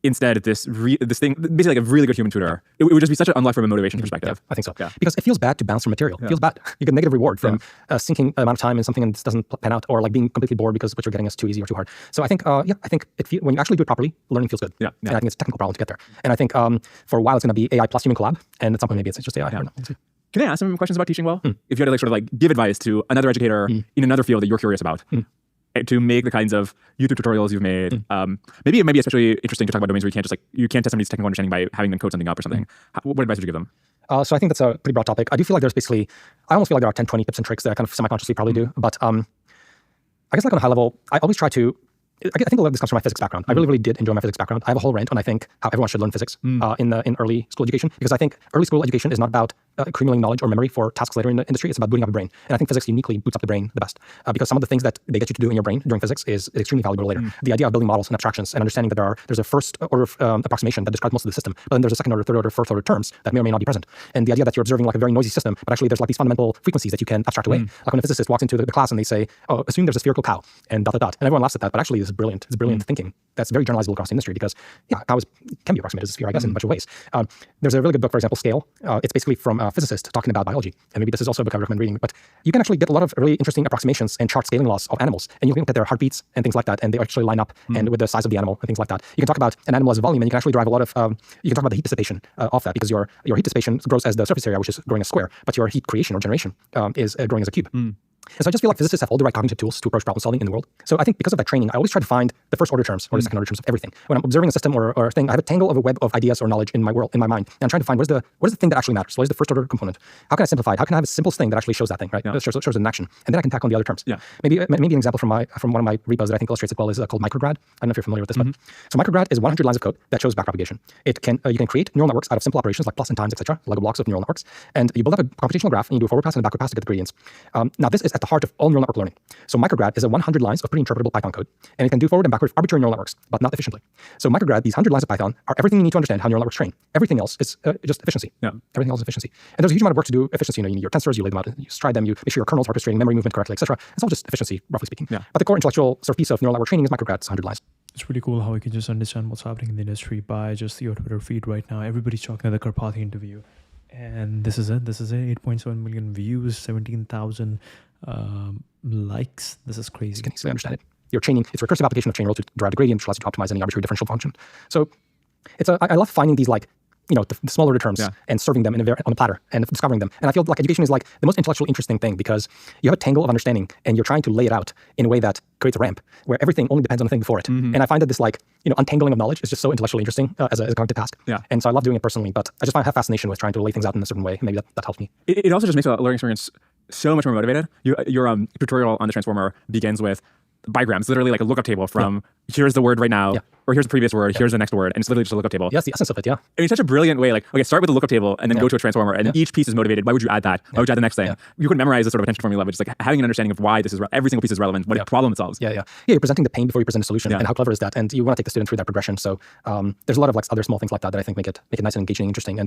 instead this thing, basically like a really good human tutor, it would just be such an unlock from a motivation perspective. I think so. Because it feels bad to bounce from material. It feels bad. You get negative reward from sinking amount of time in something and this doesn't pan out, or like being completely bored because what you're getting is too easy or too hard. So I think, I think when you actually do it properly, learning feels good. And I think it's a technical problem to get there. And I think for a while it's going to be AI plus human collab, and at some point maybe it's just AI. I don't know. We'll see. Can I ask some questions about teaching well? If you had to like sort of like give advice to another educator in another field that you're curious about, to make the kinds of YouTube tutorials you've made, maybe it might be especially interesting to talk about domains where you can't test somebody's technical understanding by having them code something up or something. What advice would you give them? So I think that's a pretty broad topic. I do feel like there's basically, I almost feel like there are 10, 20 tips and tricks that I kind of semi-consciously probably do. But I guess like on a high level, I always try to I think a lot of this comes from my physics background. I really did enjoy my physics background. I have a whole rant on I think how everyone should learn physics in early school education, because I think early school education is not about accumulating knowledge or memory for tasks later in the industry. It's about booting up a brain. And I think physics uniquely boots up the brain the best, because some of the things that they get you to do in your brain during physics is extremely valuable later. The idea of building models and abstractions and understanding that there's a first order approximation that describes most of the system, but then there's a second order, third order, fourth order terms that may or may not be present. And the idea that you're observing like a very noisy system, but actually there's like these fundamental frequencies that you can abstract away. Like when a physicist walks into the class and they say, oh, assume there's a spherical cow and ... And everyone laughs at that, but actually this is brilliant. It's brilliant thinking. That's very generalizable across the industry, because cow can be approximated as a sphere, I guess, in a bunch of ways. There's a really good book, for example, Scale. It's basically from a physicist talking about biology. And maybe this is also a book I recommend reading, but you can actually get a lot of really interesting approximations and chart scaling laws of animals. And you can look at their heartbeats and things like that, and they actually line up and with the size of the animal and things like that. You can talk about an animal as a volume, and you can actually derive a lot of, you can talk about the heat dissipation of that, because your heat dissipation grows as the surface area, which is growing as a square, but your heat creation or generation is growing as a cube. And so I just feel like physicists have all the right cognitive tools to approach problem solving in the world. So I think because of that training, I always try to find the first order terms or the second order terms of everything. When I'm observing a system or a thing, I have a tangle of a web of ideas or knowledge in my world, in my mind, and I'm trying to find what is the thing that actually matters. What is the first order component? How can I simplify it? How can I have a simplest thing that actually shows that thing, right? That shows it in action, and then I can tackle on the other terms. Maybe an example from one of my repos that I think illustrates it well is called Micrograd. I don't know if you're familiar with this, but so Micrograd is 100 lines of code that shows backpropagation. It can you can create neural networks out of simple operations like plus and times, etc., Lego blocks of neural networks, and you build up a computational graph and you do a forward pass and a backward pass to get the gradients. Now this is at the heart of all neural network learning. So Micrograd is a 100 lines of pretty interpretable Python code, and it can do forward and backward arbitrary neural networks, but not efficiently. So Micrograd, these 100 lines of Python, are everything you need to understand how neural networks train. Everything else is just efficiency. Everything else is efficiency. And there's a huge amount of work to do efficiency. You need your tensors, you lay them out, you stride them, you make sure your kernels are orchestrating memory movement correctly, etc. It's all just efficiency, roughly speaking. But the core intellectual sort of piece of neural network training is Micrograd. It's 100 lines. It's really cool how we can just understand what's happening in the industry by just your Twitter feed right now. Everybody's talking about the Karpathy interview. And this is it. 8.7 million views, 17,000 likes. This is crazy. You can easily understand it. You're training, it's a recursive application of chain rule to derive the gradient, which allows you to optimize any arbitrary differential function. So I love finding these like, the smaller order terms and serving them on a platter and discovering them. And I feel like education is like the most intellectually interesting thing, because you have a tangle of understanding and you're trying to lay it out in a way that creates a ramp where everything only depends on the thing before it. And I find that this like, untangling of knowledge is just so intellectually interesting as a cognitive task. And so I love doing it personally, but I just have fascination with trying to lay things out in a certain way. And maybe that helps me. It also just makes a learning experience so much more motivated. Your tutorial on the transformer begins with bigrams, literally like a lookup table from here's the word right now, or here's the previous word, here's the next word, and it's literally just a lookup table. Yeah, that's the essence of it, And it's such a brilliant way, like, okay, start with a lookup table and then go to a transformer, and each piece is motivated. Why would you add that? Why would you add the next thing? You couldn't memorize this sort of attention formula, but just like having an understanding of why this is every single piece is relevant, what problem it solves. You're presenting the pain before you present a solution, and how clever is that? And you want to take the student through that progression. So there's a lot of like other small things like that I think make it nice and engaging and interesting,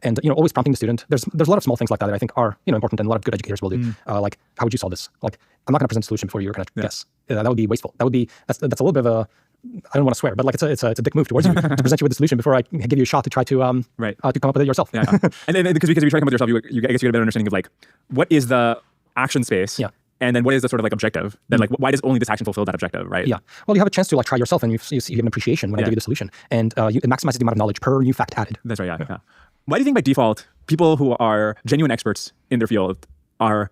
and always prompting the student. There's a lot of small things like that I think are important, and a lot of good educators will do. Like, how would you solve this? Like, I'm not going to present a solution before you're going to guess. That would be wasteful. That's a little bit of a, I don't want to swear, but like it's a dick move towards you to present you with a solution before I give you a shot to try to come up with it yourself. And then because you try to come up with yourself, I guess you get a better understanding of like what is the action space. And then what is the sort of like objective? Then like why does only this action fulfill that objective, right? Well, you have a chance to like try yourself, and you have an appreciation when I give you the solution, and it maximizes the amount of knowledge per new fact added. That's right. Why do you think by default people who are genuine experts in their field are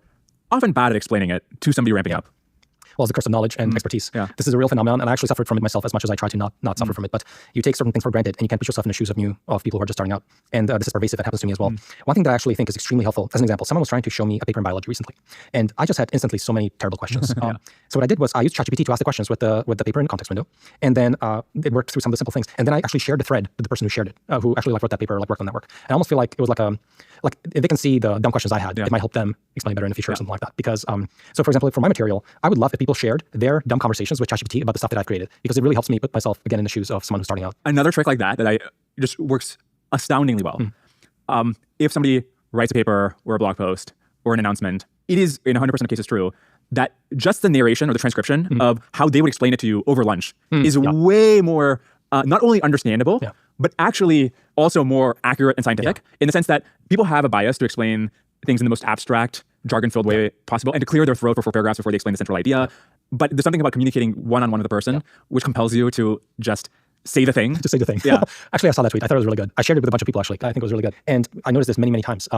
often bad at explaining it to somebody ramping up? Well, it's the curse of knowledge and expertise. This is a real phenomenon, and I actually suffered from it myself as much as I try to not suffer from it. But you take certain things for granted, and you can't put yourself in the shoes of people who are just starting out. And this is pervasive. It happens to me as well. One thing that I actually think is extremely helpful, as an example, someone was trying to show me a paper in biology recently, and I just had instantly so many terrible questions. So what I did was I used ChatGPT to ask the questions with the paper in the context window, and then it worked through some of the simple things. And then I actually shared the thread with the person who shared it, who actually wrote that paper, worked on that work. And I almost feel like it was like if they can see the dumb questions I had, it might help them explain better in the future or something like that. Because so for example, for my material, I would love if people shared their dumb conversations with ChatGPT about the stuff that I've created, because it really helps me put myself again in the shoes of someone who's starting out. Another trick like that I just works astoundingly well. If somebody writes a paper or a blog post or an announcement, it is in 100% of cases true that just the narration or the transcription of how they would explain it to you over lunch is way more not only understandable, but actually also more accurate and scientific in the sense that people have a bias to explain things in the most abstract, jargon-filled way possible and to clear their throat for 4 paragraphs before they explain the central idea. But there's something about communicating one-on-one with the person which compels you to just say the thing. Just say the thing. Actually, I saw that tweet. I thought it was really good. I shared it with a bunch of people, actually. I think it was really good. And I noticed this many, many times.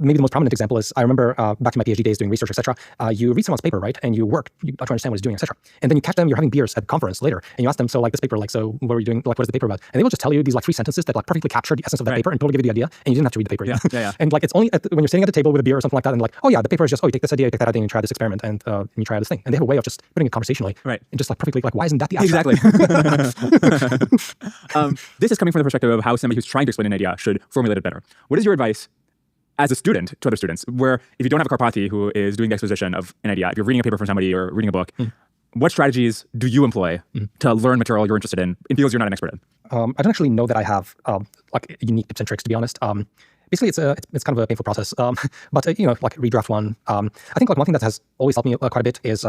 maybe the most prominent example is I remember back in my PhD days doing research, etc. You read someone's paper, right, and you work, you try to understand what he's doing, etc. And then you catch them, you're having beers at a conference later, and you ask them, so like this paper, like, so what are you doing? Like, what is the paper about? And they will just tell you these like 3 sentences that like perfectly capture the essence of that paper and totally give you the idea, and you didn't have to read the paper. Yeah. And like it's only when you're sitting at the table with a beer or something like that, and like, oh yeah, the paper is just, oh, you take this idea, you take that idea, and you try this experiment, and you try this thing. And they have a way of just putting it conversationally, right, and just like perfectly like, why isn't that the abstract? Exactly. This is coming from the perspective of how somebody who's trying to explain an idea should formulate it better. What is your advice as a student to other students, where if you don't have a Karpathy who is doing the exposition of an idea, if you're reading a paper from somebody or reading a book, what strategies do you employ to learn material you're interested in fields you're not an expert in? I don't actually know that I have like unique tips and tricks, to be honest. Basically, it's kind of a painful process. But you know, like redraft one. I think like one thing that has always helped me quite a bit is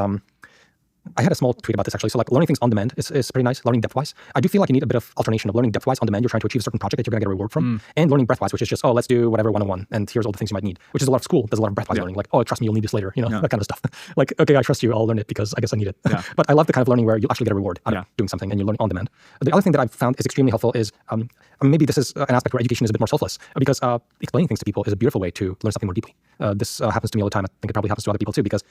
I had a small tweet about this actually. So like learning things on demand is pretty nice, learning depth-wise. I do feel like you need a bit of alternation of learning depth-wise on demand. You're trying to achieve a certain project that you're going to get a reward from, and learning breadth-wise, which is just, oh, let's do whatever 101, and here's all the things you might need, which is a lot of school. There's a lot of breadth-wise learning, like, oh, trust me, you'll need this later, you know, that kind of stuff. Like, okay, I trust you, I'll learn it because I guess I need it. But I love the kind of learning where you actually get a reward out of doing something and you're learning on demand. The other thing that I've found is extremely helpful is, maybe this is an aspect where education is a bit more selfless, because explaining things to people is a beautiful way to learn something more deeply. This happens to me all the time. I think it probably happens to other people too, because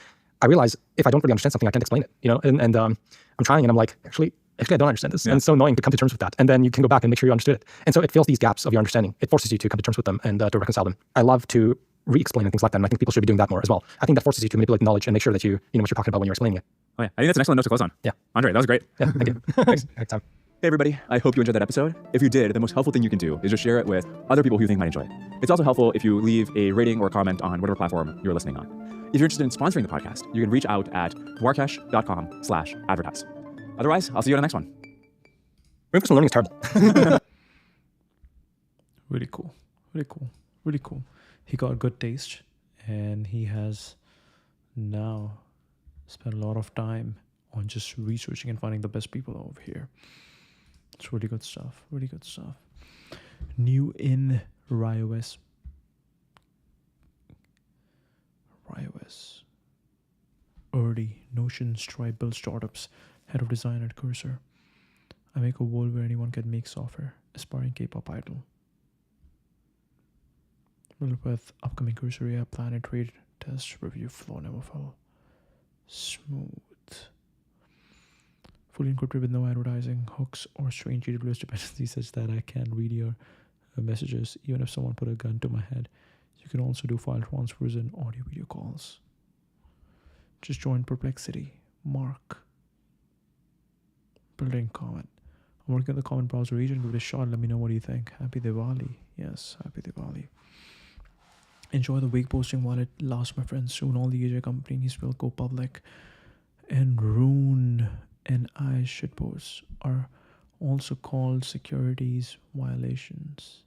I realize if I don't really understand something, I can't explain it, you know, and I'm trying and I'm like, actually, I don't understand this. And it's so annoying to come to terms with that. And then you can go back and make sure you understood it. And so it fills these gaps of your understanding. It forces you to come to terms with them and to reconcile them. I love to re-explain and things like that. And I think people should be doing that more as well. I think that forces you to manipulate knowledge and make sure that you know what you're talking about when you're explaining it. Oh yeah, I think that's an excellent note to close on. Yeah. Andre, that was great. Yeah, thank you. Thanks. Next time. Hey everybody, I hope you enjoyed that episode. If you did, the most helpful thing you can do is just share it with other people who you think might enjoy it. It's also helpful if you leave a rating or a comment on whatever platform you're listening on. If you're interested in sponsoring the podcast, you can reach out at dwarkesh.com/advertise. Otherwise, I'll see you on the next one. Reinforcement learning is terrible. Really cool. Really cool. Really cool. He got good taste, and he has now spent a lot of time on just researching and finding the best people over here. It's really good stuff. Really good stuff. New in RyOS. Early Notion Stripe build startups. Head of design at Cursor. I make a world where anyone can make software. Aspiring K-pop idol. With upcoming Cursor AI plan and trade test review flow never fell. Smooth. Fully encrypted with no advertising, hooks, or strange AWS dependencies such that I can read your messages even if someone put a gun to my head. You can also do file transfers and audio video calls. Just join Perplexity. Mark. Building comment. I'm working on the comment browser agent. Give it a shot. Let me know what you think. Happy Diwali. Yes, happy Diwali. Enjoy the week posting while it lasts, my friends. Soon all the AJ companies will go public. And Rune and I shitposts are also called securities violations.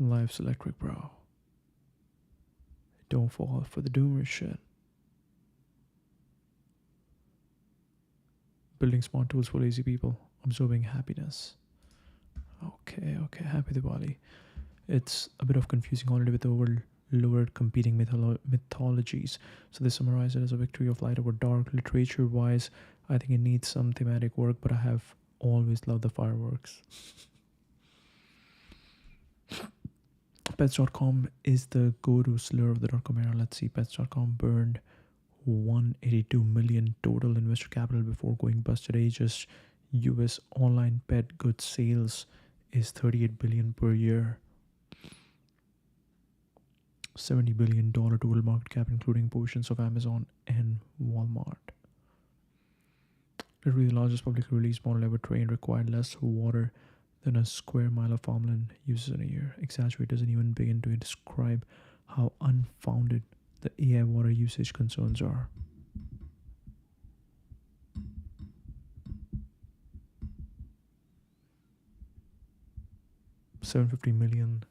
Life's electric, bro. Don't fall for the doomer shit. Building smart tools for lazy people. Observing happiness. Okay. Happy Diwali. It's a bit of confusing already with the overloaded competing mythologies. So they summarize it as a victory of light over dark. Literature-wise, I think it needs some thematic work, but I have always loved the fireworks. Pets.com is the go-to slur of the .com era. Let's see. Pets.com burned $182 million total investor capital before going bust today. Just US online pet goods sales is $38 billion per year. $70 billion total market cap, including portions of Amazon and Walmart. Literally the largest publicly released model ever trained, required less water than a square mile of farmland uses in a year. Exaggerate doesn't even begin to describe how unfounded the AI water usage concerns are. $750 million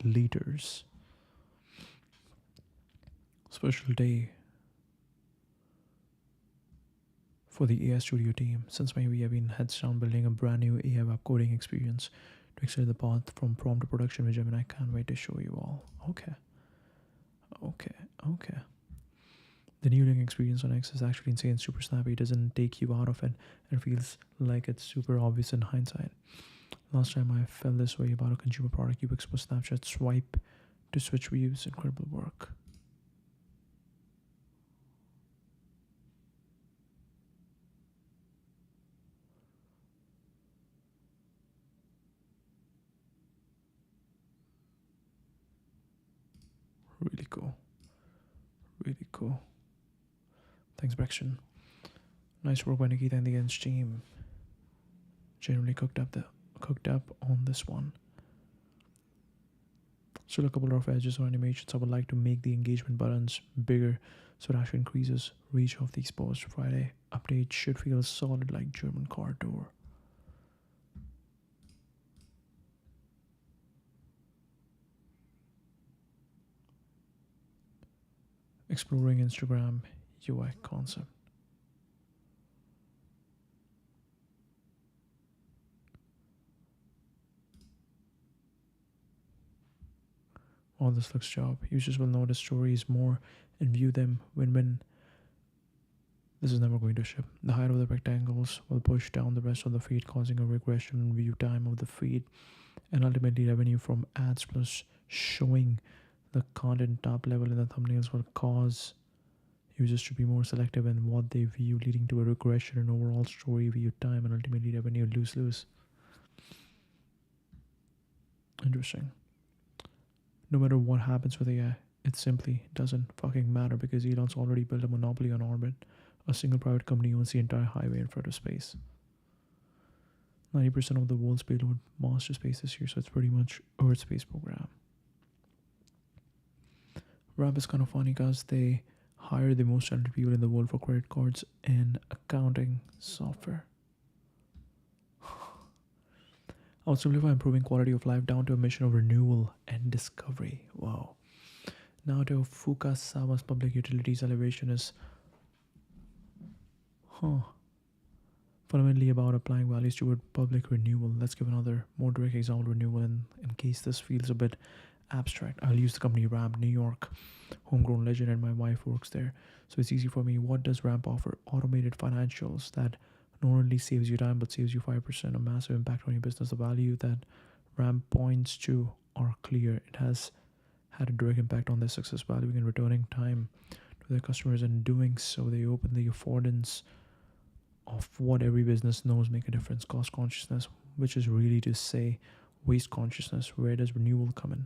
liters. Special day for the AI Studio team. Since May, we have been heads down building a brand new AI web coding experience to accelerate the path from prompt to production with Gemini. Can't wait to show you all. Okay. The new link experience on X is actually insane, super snappy. It doesn't take you out of it and feels like it's super obvious in hindsight. Last time I felt this way about a consumer product, UX was Snapchat swipe to switch views. Incredible work. Really cool. Really cool. Thanks, Braxton. Nice work by Nikita and the Gens team. Generally cooked up on this one. Still a couple of edges or animations. I would like to make the engagement buttons bigger so it actually increases reach of these posts. Friday update should feel solid like German car door. Exploring Instagram UI concept. All this looks job. Users will notice stories more and view them when this is never going to ship. The height of the rectangles will push down the rest of the feed, causing a regression in view time of the feed, and ultimately revenue from ads plus showing the content top level in the thumbnails will cause users to be more selective in what they view, leading to a regression in overall story view time and ultimately revenue lose-lose. Interesting. No matter what happens with AI, it simply doesn't fucking matter because Elon's already built a monopoly on Orbit. A single private company owns the entire highway in front of space. 90% of the world's payload mass to space this year, so it's pretty much Earth space program. Ramp is kind of funny because they hire the most talented people in the world for credit cards and accounting software. I would simplify improving quality of life down to a mission of renewal and discovery. Wow. Now to Fukasawa's public utilities elevation is fundamentally about applying values toward public renewal. Let's give another more direct example of renewal in case this feels a bit abstract. I'll use the company Ramp New York, homegrown legend, and my wife works there, so it's easy for me. What does Ramp offer? Automated financials that not only saves you time but saves you 5%, a massive impact on your business. The value that Ramp points to are clear. It has had a direct impact on their success, valuing and returning time to their customers, and doing so they open the affordance of what every business knows make a difference: cost consciousness, which is really to say waste consciousness. Where does renewal come in?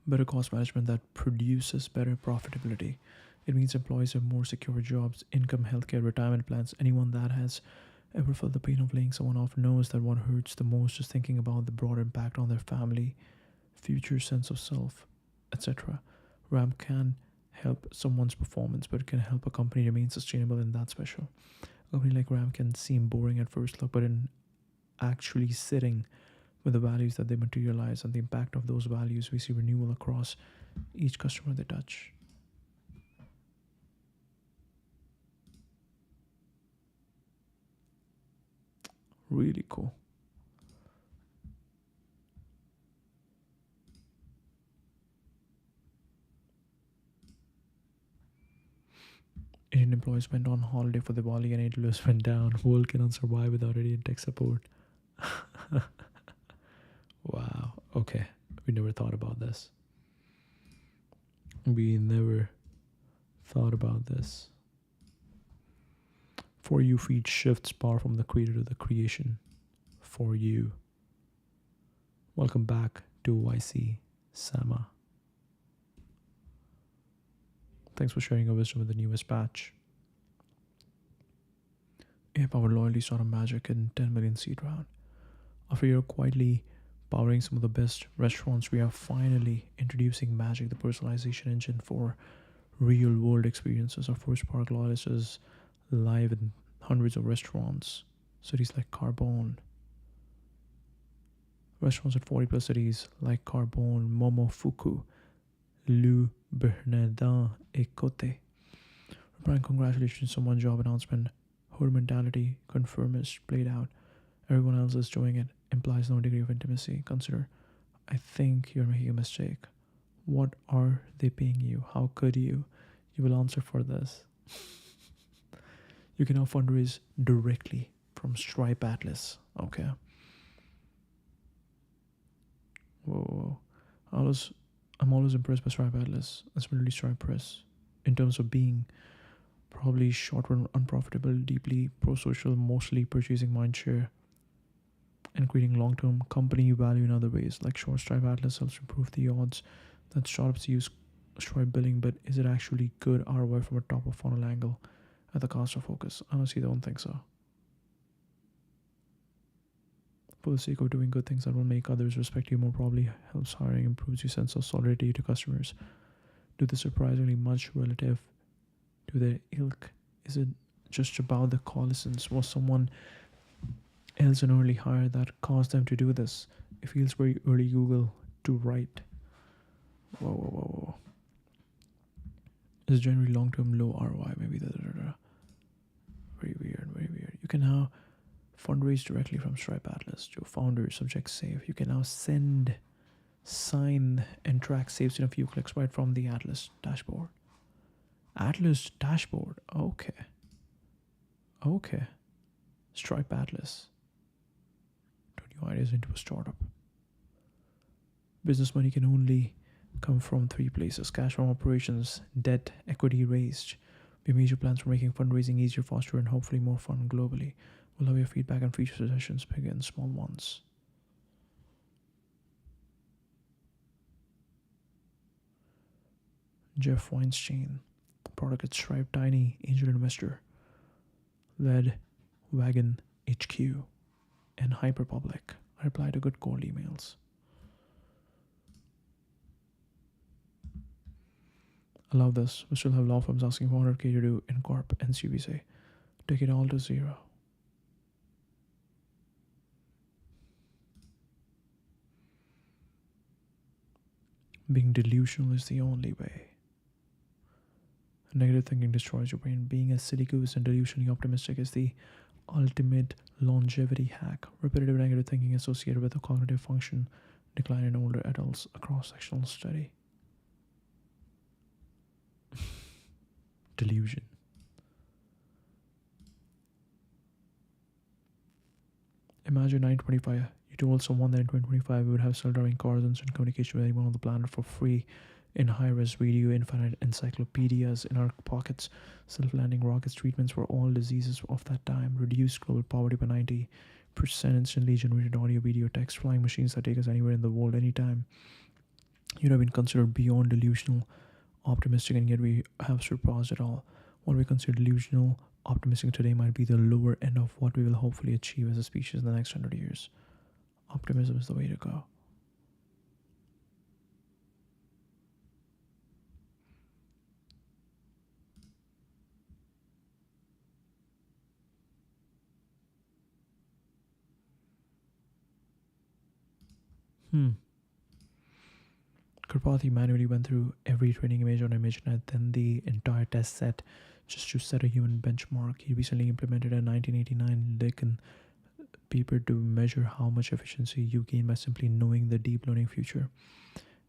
Better cost management that produces better profitability. It means employees have more secure jobs, income, healthcare, retirement plans. Anyone that has ever felt the pain of laying someone off knows that what hurts the most is thinking about the broad impact on their family, future sense of self, etc. Ramp can help someone's performance, but it can help a company remain sustainable, and that's special. A company like Ramp can seem boring at first look, but in actually sitting with the values that they materialize and the impact of those values, we see renewal across each customer they touch. Really cool. Indian employees went on holiday for Diwali and AWS went down. World cannot survive without Indian tech support. Wow. Okay. We never thought about this. We never thought about this. For You feed shifts power from the creator to the creation. For You. Welcome back to YC Sama. Thanks for sharing your wisdom with the newest patch. AI-powered loyalty sort of magic in 10 million seed round. After you're quietly powering some of the best restaurants, we are finally introducing Magic, the personalization engine for real-world experiences. Our first product, Loyalist, is live in hundreds of restaurants, cities like Carbone. Restaurants in 40 plus cities like Carbone, Momofuku, Le Bernardin, et Côte. Brian, congratulations on one job announcement. Herd mentality, conformist, played out. Everyone else is doing it. Implies no degree of intimacy. Consider, I think you're making a mistake. What are they paying you? How could you? You will answer for this. You can now fundraise directly from Stripe Atlas. Okay. Whoa. I'm always impressed by Stripe Atlas, especially Stripe Press, in terms of being probably short-run unprofitable, deeply pro-social, mostly purchasing mindshare, and creating long-term company value in other ways. Like sure, Stripe Atlas helps improve the odds that startups use Stripe billing, but is it actually good ROI from a top-of-funnel angle at the cost of focus? Honestly, I don't think so. For the sake of doing good things that will make others respect you more, probably helps hiring, improves your sense of solidarity to customers. Do this surprisingly much relative to their ilk? Is it just about the coalescence? Was someone else an early hire that caused them to do this? It feels very early Google to write. Whoa. It's generally long-term low ROI, maybe. Very weird. You can now fundraise directly from Stripe Atlas to founders, subject save. You can now send, sign, and track saves in a few clicks right from the Atlas dashboard. Atlas dashboard. Okay. Stripe Atlas. Turn your ideas into a startup. Business money can only come from three places: cash from operations, debt, equity raised. We have major plans for making fundraising easier, faster, and hopefully more fun globally. We'll have your feedback and future suggestions, big and small ones. Jeff Weinstein, product at Stripe, tiny angel investor, led Wagon HQ and Hyperpublic. I reply to good cold emails. I love this. We still have law firms asking for 100K to do Incorp and CBC. Take it all to zero. Being delusional is the only way. Negative thinking destroys your brain. Being a silly goose and delusionally optimistic is the ultimate longevity hack. Repetitive negative thinking associated with a cognitive function decline in older adults, a cross-sectional study. Delusion. Imagine 925. You told someone that in 2025 we would have self-driving cars and instant communication with anyone on the planet for free, in high-res video, infinite encyclopedias in our pockets, self-landing rockets, treatments for all diseases of that time, reduced global poverty by 90%, instantly generated audio, video, text, flying machines that take us anywhere in the world, anytime. You'd have been considered beyond delusional, optimistic, and yet we have surpassed it all. What we consider delusional, optimistic today might be the lower end of what we will hopefully achieve as a species in the next 100 years. Optimism is the way to go. Karpathy manually went through every training image on ImageNet, then the entire test set, just to set a human benchmark. He recently implemented a 1989 Lincoln paper to measure how much efficiency you gain by simply knowing the deep learning future.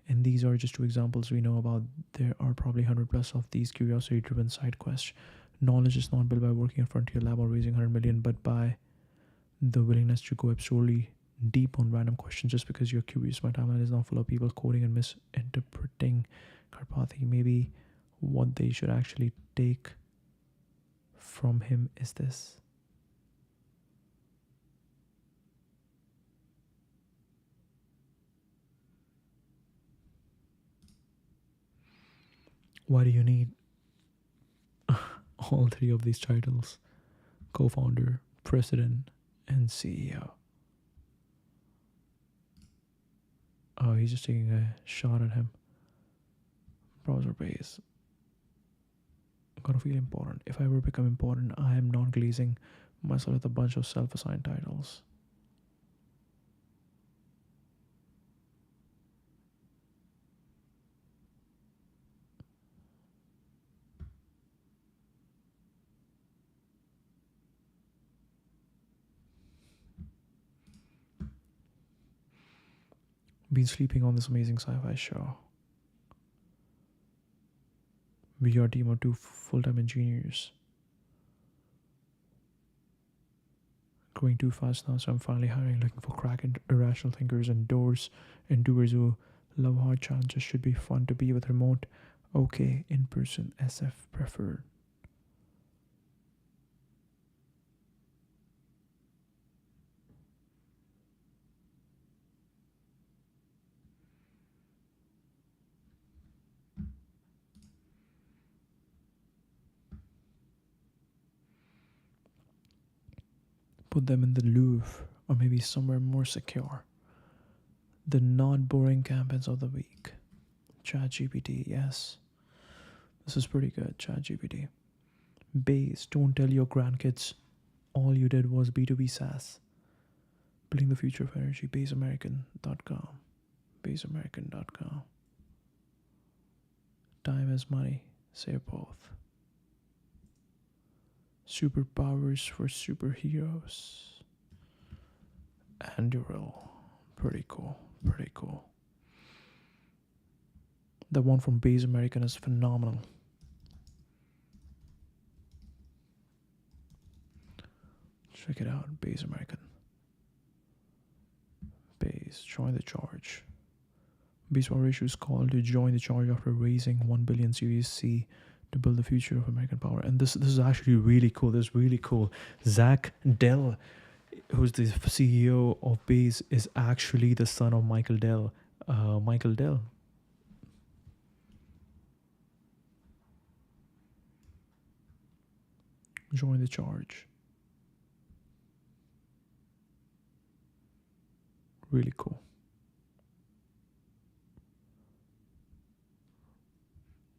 And these are just two examples we know about. There are probably 100 plus of these curiosity-driven side quests. Knowledge is not built by working at Frontier Lab or raising 100 million, but by the willingness to go absurdly deep on random questions just because you're curious. My timeline is now full of people coding and misinterpreting Karpathy. Maybe what they should actually take from him is this. Why do you need all three of these titles? Co-founder, president, and CEO. Oh, he's just taking a shot at him. Browser base. I'm gonna feel important. If I ever become important, I am not glazing myself with a bunch of self-assigned titles. Been sleeping on this amazing sci-fi show. We are a team of 2 full-time engineers. Growing too fast now, so I'm finally hiring, looking for crack and irrational thinkers and doers who love hard challenges. Should be fun to be with remote. Okay, in person, SF preferred. Put them in the Louvre or maybe somewhere more secure. The not boring campaigns of the week. ChatGPT, yes. This is pretty good, ChatGPT. Base, don't tell your grandkids all you did was B2B SaaS. Building the future of energy, baseamerican.com. Baseamerican.com. Time is money, say both. Superpowers for superheroes. Anduril. Pretty cool. Pretty cool. The one from Base American is phenomenal. Check it out. Base American. Base. Join the charge. Base Power Ratio is called to join the charge after raising 1 billion Series C to build the future of American power. And this is actually really cool. This is really cool. Zach Dell, who's the CEO of Base, is actually the son of Michael Dell. Michael Dell. Join the charge. Really cool.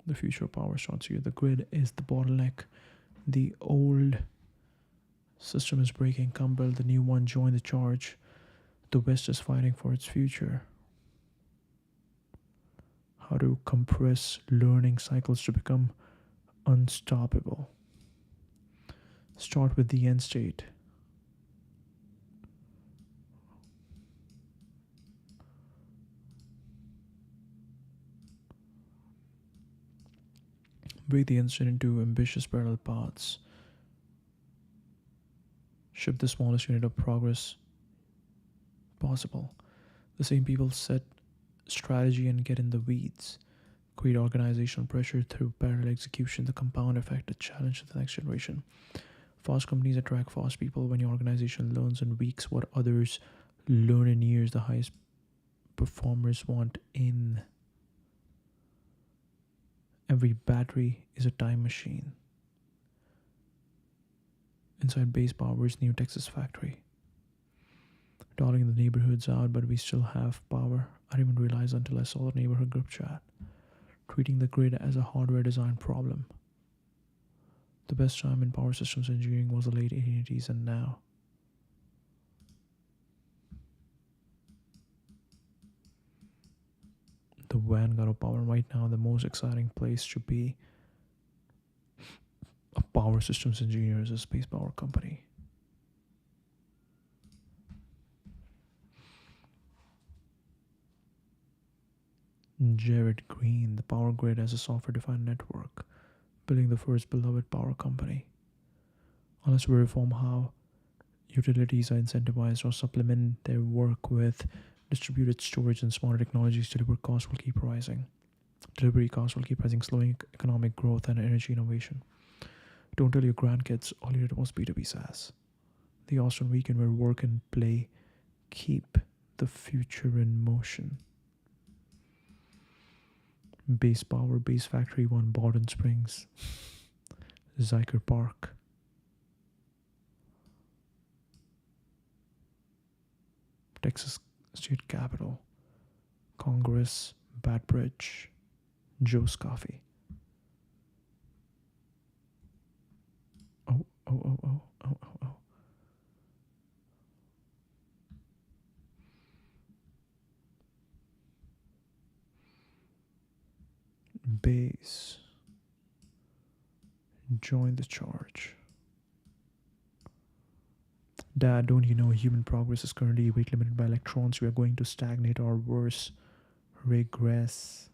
The future of power starts here. The grid is the bottleneck. The old system is breaking. Come build the new one. Join the charge. The West is fighting for its future. How to compress learning cycles to become unstoppable. Start with the end state. Break the instant into ambitious parallel paths. Ship the smallest unit of progress possible. The same people set strategy and get in the weeds. Create organizational pressure through parallel execution. The compound effect, a challenge to the next generation. Fast companies attract fast people. When your organization learns in weeks what others learn in years, the highest performers want in. Every battery is a time machine. Inside Base Power's new Texas factory. Dotting the neighborhoods out, but we still have power. I didn't even realize until I saw the neighborhood group chat. Treating the grid as a hardware design problem. The best time in power systems engineering was the late 1880s and now. The vanguard of power right now, the most exciting place to be a power systems engineer is a space power company. Jared Green, the power grid as a software-defined network, building the first beloved power company. Unless we reform how utilities are incentivized or supplement their work with distributed storage and smarter technologies, delivery costs will keep rising. Slowing economic growth and energy innovation. Don't tell your grandkids all you did was B2B SaaS. The Austin weekend where work and play keep the future in motion. Base Power, Base Factory 1, Borden Springs, Zyker Park. Texas State Capitol, Congress, Bat Bridge, Joe's Coffee. Oh. Base. Join the charge. Dad, don't you know human progress is currently weight limited by electrons? We are going to stagnate or worse, regress.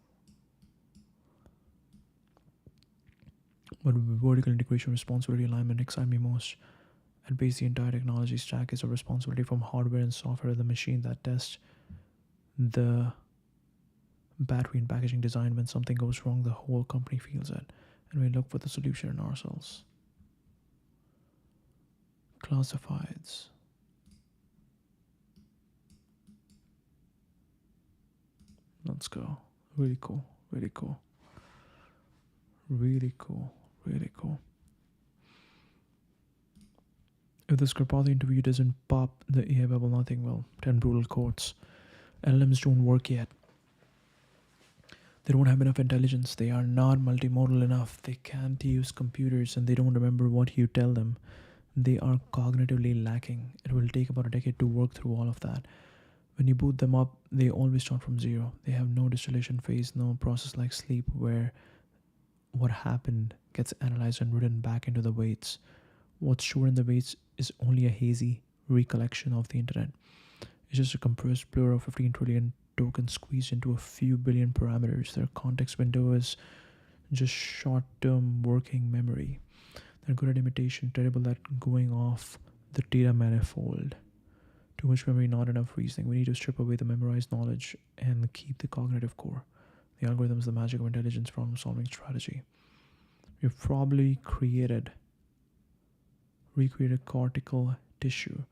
But vertical integration, responsibility, alignment excite me most. At base, the entire technology stack is a responsibility from hardware and software to the machine that tests the battery and packaging design. When something goes wrong, the whole company feels it, and we look for the solution in ourselves. Classifieds. Let's go. Really cool. Really cool. Really cool. Really cool. If the Scarpati interview doesn't pop the AI bubble, nothing will. 10 brutal quotes. LLMs don't work yet. They don't have enough intelligence. They are not multimodal enough. They can't use computers and they don't remember what you tell them. They are cognitively lacking. It will take about a decade to work through all of that. When you boot them up, they always start from zero. They have no distillation phase, no process like sleep where what happened gets analyzed and written back into the weights. What's stored in the weights is only a hazy recollection of the internet. It's just a compressed blur of 15 trillion tokens squeezed into a few billion parameters. Their context window is just short-term working memory. They're good at imitation, terrible at going off the data manifold. Too much memory, not enough reasoning. We need to strip away the memorized knowledge and keep the cognitive core. The algorithm is the magic of intelligence problem-solving strategy. We've probably recreated cortical tissue,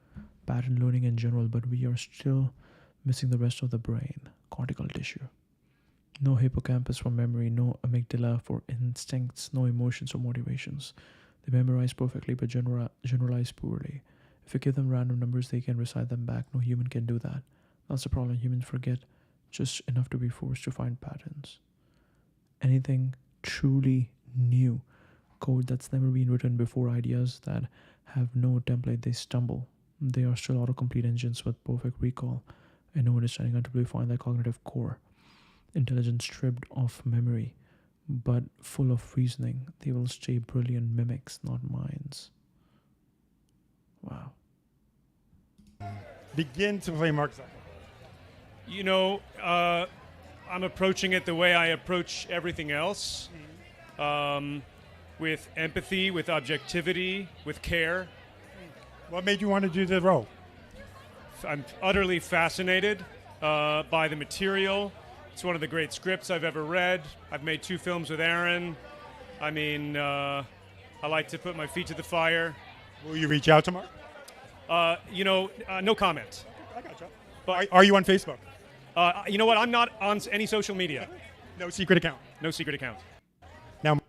pattern learning in general, but we are still missing the rest of the brain, cortical tissue. No hippocampus for memory, no amygdala for instincts, no emotions or motivations. They memorize perfectly but generalize poorly. If you give them random numbers, they can recite them back. No human can do that. That's the problem. Humans forget just enough to be forced to find patterns. Anything truly new, code that's never been written before, ideas that have no template, they stumble. They are still autocomplete engines with perfect recall and no understanding until we find their cognitive core. Intelligence stripped of memory, but full of reasoning. They will stay brilliant mimics, not minds. Wow. Begin to play Mark Zuckerberg. You know, I'm approaching it the way I approach everything else, with empathy, with objectivity, with care. What made you want to do the role? I'm utterly fascinated by the material. It's one of the great scripts I've ever read. I've made 2 films with Aaron. I mean, I like to put my feet to the fire. Will you reach out to Mark? No comment. I gotcha. But are you on Facebook? You know what? I'm not on any social media. No secret account. No secret account. Now,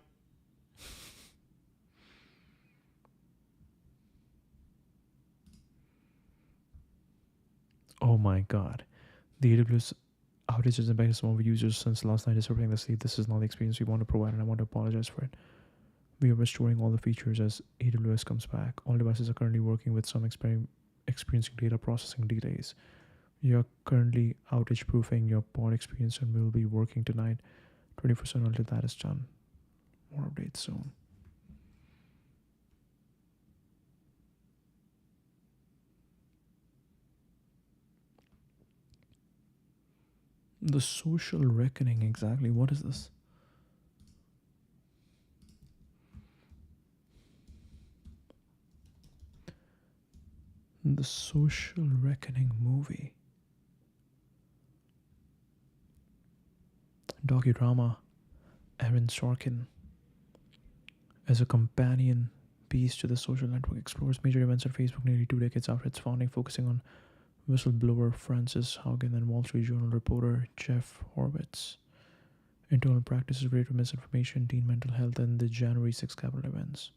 Oh my god. The AWS outage has impacted some of our users since last night, disrupting the sleep. This is not the experience we want to provide, and I want to apologize for it. We are restoring all the features as AWS comes back. All devices are currently working with some experiencing data processing delays. You are currently outage proofing your pod experience and will be working tonight 24/7 until that is done. More updates soon. The social reckoning, exactly. What is this? The Social Reckoning movie. Docudrama. Aaron Sorkin as a companion piece to the social network explores major events on Facebook nearly 2 decades after its founding, focusing on whistleblower Frances Haugen and Wall Street Journal reporter Jeff Horowitz. Internal practices related to misinformation, teen mental health, and the January 6 Capitol events.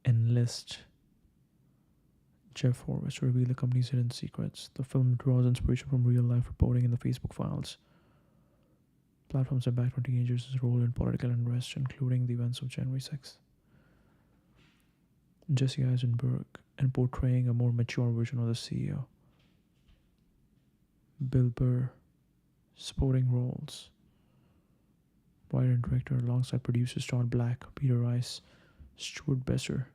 Enlist Jeff Horowitz to reveal the company's hidden secrets. The film draws inspiration from real-life reporting in the Facebook files. Platforms impact on teenagers' role in political unrest, including the events of January 6th. Jesse Eisenberg, and portraying a more mature version of the CEO. Bill Burr, supporting roles. Writer and director alongside producers Todd Black, Peter Rice, Stuart Besser.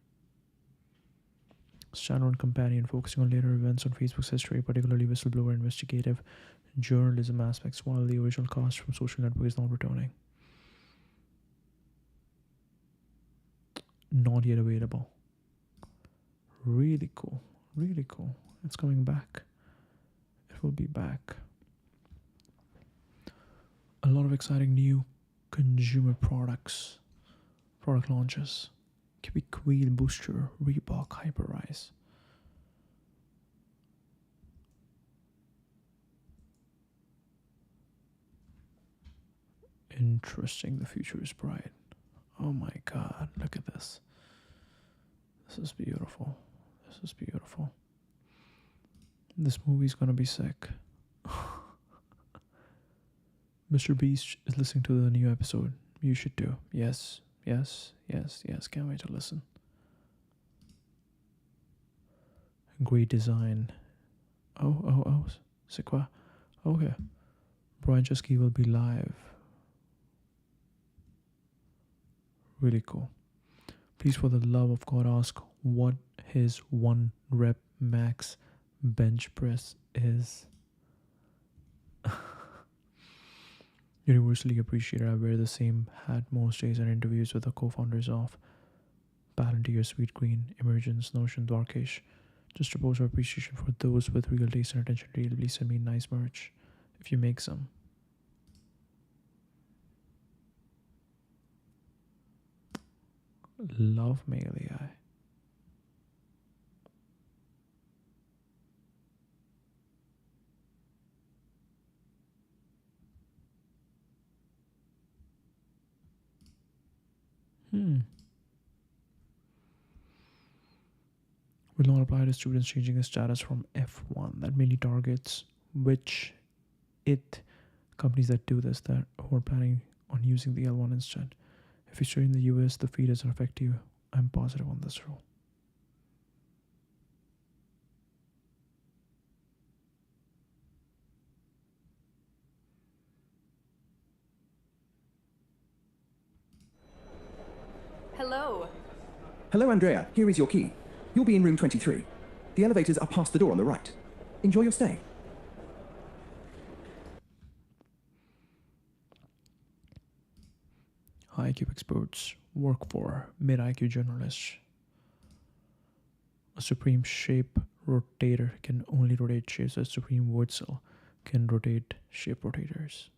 Standalone companion focusing on later events on Facebook's history, particularly whistleblower investigative journalism aspects while the original cast from Social Network is not returning. Not yet available. Really cool. Really cool. It's coming back. It will be back. A lot of exciting new consumer product launches. Cubic Wheel Booster, Reebok Hyperrise. Interesting. The future is bright. Oh my god, look at this. This is beautiful. This is beautiful. This movie's gonna be sick. Mr. Beast is listening to the new episode. You should too. Yes, yes, yes, yes. Can't wait to listen. Great design. Oh. C'est quoi? Okay. Brian Chesky will be live. Really cool. Please, for the love of God, ask what his 1 rep max bench press is. Universally appreciated. I wear the same hat most days and interviews with the co-founders of Palantir, Sweet Green, Emergence, Notion, Dwarkesh. Just to post our appreciation for those with real taste and attention to please send me nice merch if you make some. Love Male AI. Will not apply to students changing the status from F1. That mainly targets companies that do this, that who are planning on using the L1 instead. If you study in the US, the fee doesn't affect you. I'm positive on this rule. Hello. Hello, Andrea. Here is your key. You'll be in room 23. The elevators are past the door on the right. Enjoy your stay. High IQ experts work for mid-IQ journalists. A Supreme shape rotator can only rotate shapes. A Supreme Wurzel can rotate shape rotators.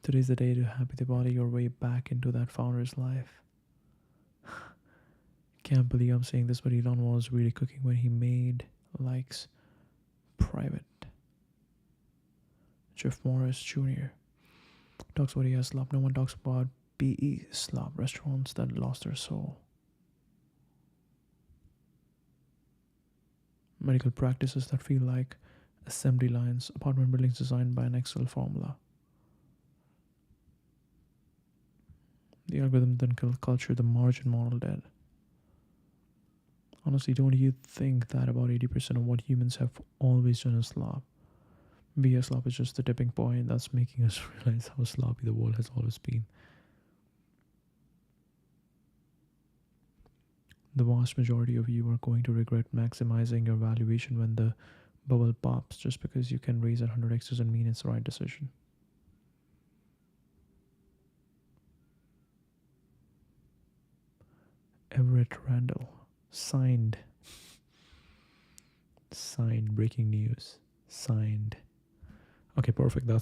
Today's the day to happy the body your way back into that founder's life. Can't believe I'm saying this, but Elon was really cooking when he made likes private. Jeff Morris Jr. talks about ES slop. No one talks about BE slop, restaurants that lost their soul. Medical practices that feel like assembly lines, apartment buildings designed by an Excel formula. The algorithm then killed culture, the margin model dead. Honestly, don't you think that about 80% of what humans have always done is slop? BS slop is just the tipping point that's making us realize how sloppy the world has always been. The vast majority of you are going to regret maximizing your valuation when the bubble pops. Just because you can raise at 100x doesn't mean it's the right decision. Everett Randall. Signed. Breaking news. Signed. Okay, perfect. That's